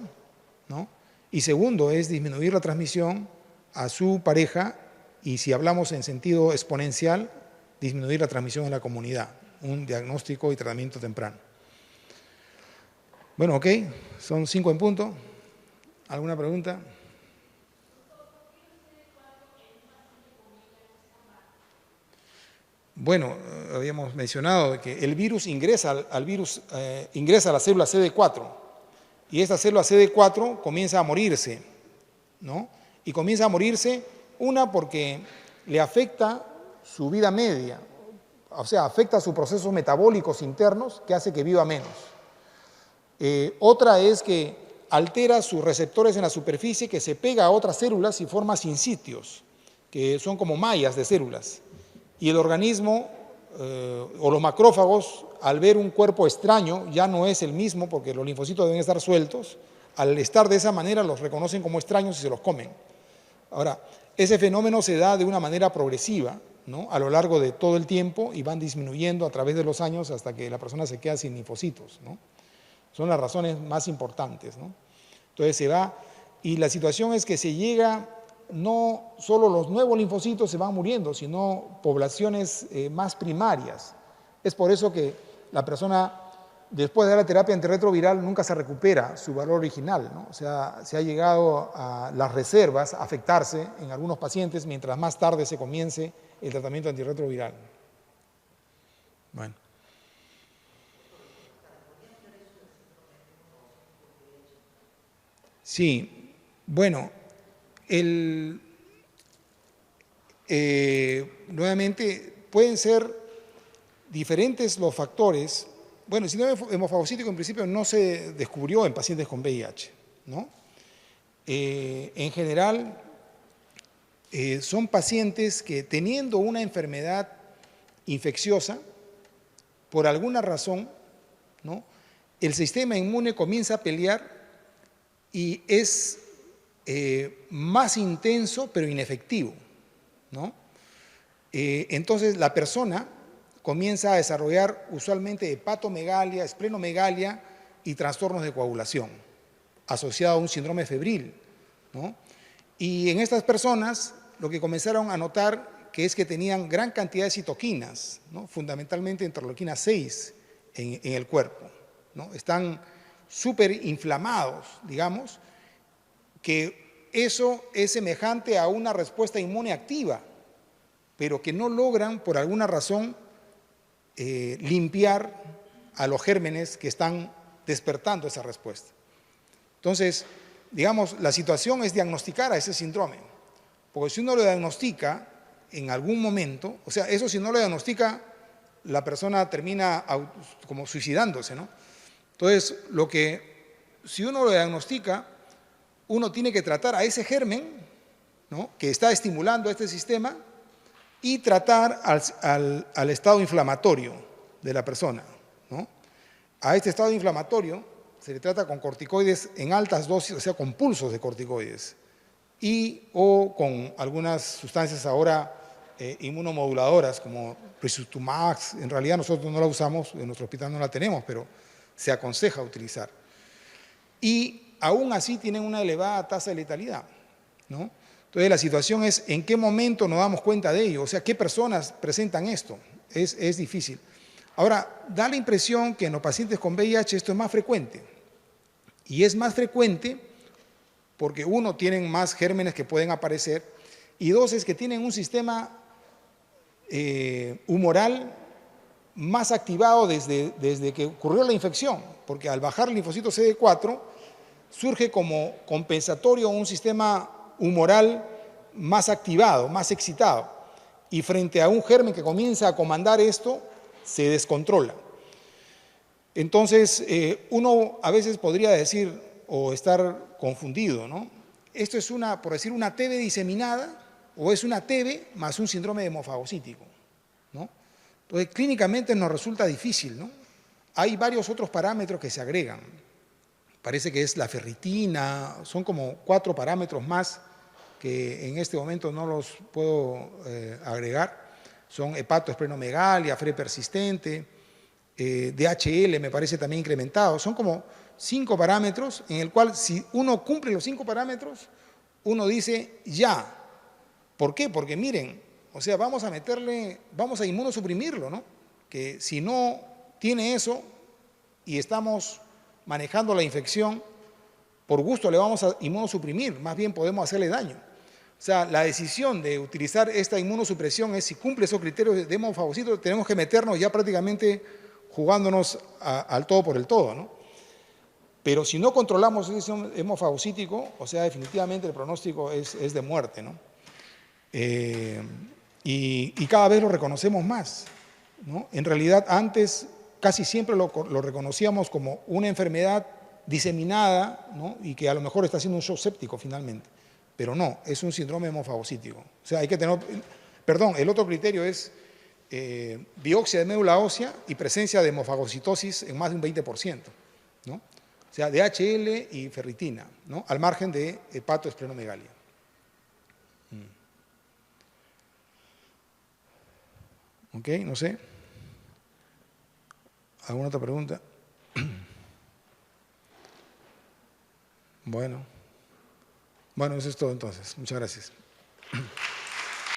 ¿no? Y segundo, es disminuir la transmisión a su pareja, y si hablamos en sentido exponencial, disminuir la transmisión en la comunidad, un diagnóstico y tratamiento temprano. Bueno, ok, son 5 en punto. ¿Alguna pregunta? Bueno, habíamos mencionado que el virus ingresa a la célula CD4 y esta célula CD4 comienza a morirse, ¿no? Y comienza a morirse, porque le afecta su vida media, o sea, afecta sus procesos metabólicos internos que hace que viva menos. Otra es que altera sus receptores en la superficie, que se pega a otras células y forma sincitios, que son como mallas de células. Y el organismo o los macrófagos, al ver un cuerpo extraño, ya no es el mismo porque los linfocitos deben estar sueltos. Al estar de esa manera los reconocen como extraños y se los comen. Ahora, ese fenómeno se da de una manera progresiva, ¿no?, a lo largo de todo el tiempo, y van disminuyendo a través de los años hasta que la persona se queda sin linfocitos, ¿no? Son las razones más importantes, ¿no? Entonces se va, y la situación es que se llega, no solo los nuevos linfocitos se van muriendo, sino poblaciones más primarias. Es por eso que la persona, después de la terapia antirretroviral, nunca se recupera su valor original, ¿no? O sea, se ha llegado a las reservas a afectarse en algunos pacientes mientras más tarde se comience el tratamiento antirretroviral. Bueno. Sí, bueno, nuevamente pueden ser diferentes los factores. Bueno, el síndrome hemofagocítico en principio no se descubrió en pacientes con VIH, ¿no? En general, son pacientes que, teniendo una enfermedad infecciosa, por alguna razón, ¿no?, el sistema inmune comienza a pelear y es más intenso pero inefectivo, ¿no? Entonces la persona comienza a desarrollar usualmente hepatomegalia, esplenomegalia y trastornos de coagulación asociados a un síndrome febril, ¿no? Y en estas personas lo que comenzaron a notar es que tenían gran cantidad de citoquinas, ¿no?, fundamentalmente interleuquina 6 en el cuerpo, ¿no? Están súper inflamados, digamos, que eso es semejante a una respuesta inmune activa, pero que no logran, por alguna razón, limpiar a los gérmenes que están despertando esa respuesta. Entonces, digamos, la situación es diagnosticar a ese síndrome, porque si uno lo diagnostica en algún momento, o sea, eso si no lo diagnostica, la persona termina como suicidándose, ¿no? Entonces, si uno lo diagnostica, uno tiene que tratar a ese germen, ¿no?, que está estimulando este sistema y tratar al estado inflamatorio de la persona, ¿no? A este estado inflamatorio se le trata con corticoides en altas dosis, o sea, con pulsos de corticoides, o con algunas sustancias ahora inmunomoduladoras como Rituximab. En realidad nosotros no la usamos, en nuestro hospital no la tenemos, pero se aconseja utilizar. Y aún así tienen una elevada tasa de letalidad, ¿no? Entonces la situación es en qué momento nos damos cuenta de ello, o sea, qué personas presentan esto, es difícil. Ahora, da la impresión que en los pacientes con VIH esto es más frecuente, y es más frecuente porque uno, tienen más gérmenes que pueden aparecer, y dos, es que tienen un sistema humoral más activado desde que ocurrió la infección, porque al bajar el linfocito CD4 surge como compensatorio un sistema humoral más activado, más excitado, y frente a un germen que comienza a comandar esto, se descontrola. Entonces, uno a veces podría decir o estar confundido, ¿no? Esto es por decir, una TB diseminada, o es una TB más un síndrome hemofagocítico, ¿no? Entonces, clínicamente nos resulta difícil, ¿no? Hay varios otros parámetros que se agregan. Parece que es la ferritina, son como 4 parámetros más que en este momento no los puedo agregar. Son hepatoesplenomegalia, FRE persistente, DHL me parece también incrementado. Son como 5 parámetros en el cual si uno cumple los 5 parámetros, uno dice ya. ¿Por qué? Porque miren, o sea, vamos a inmunosuprimirlo, ¿no? Que si no tiene eso y estamos manejando la infección, por gusto le vamos a inmunosuprimir, más bien podemos hacerle daño. O sea, la decisión de utilizar esta inmunosupresión es si cumple esos criterios de hemofagocito, tenemos que meternos ya prácticamente jugándonos al todo por el todo, ¿no? Pero si no controlamos ese hemofagocítico, o sea, definitivamente el pronóstico es de muerte, ¿no? Y cada vez lo reconocemos más, ¿no? En realidad, antes casi siempre lo reconocíamos como una enfermedad diseminada, ¿no?, y que a lo mejor está haciendo un shock séptico finalmente, pero no, es un síndrome hemofagocítico. O sea, hay que tener, perdón, el otro criterio es biopsia de médula ósea y presencia de hemofagocitosis en más de un 20%, ¿no? O sea, DHL y ferritina, ¿no?, al margen de hepatoesplenomegalia. Ok, no sé. ¿Alguna otra pregunta? Bueno, eso es todo entonces. Muchas gracias.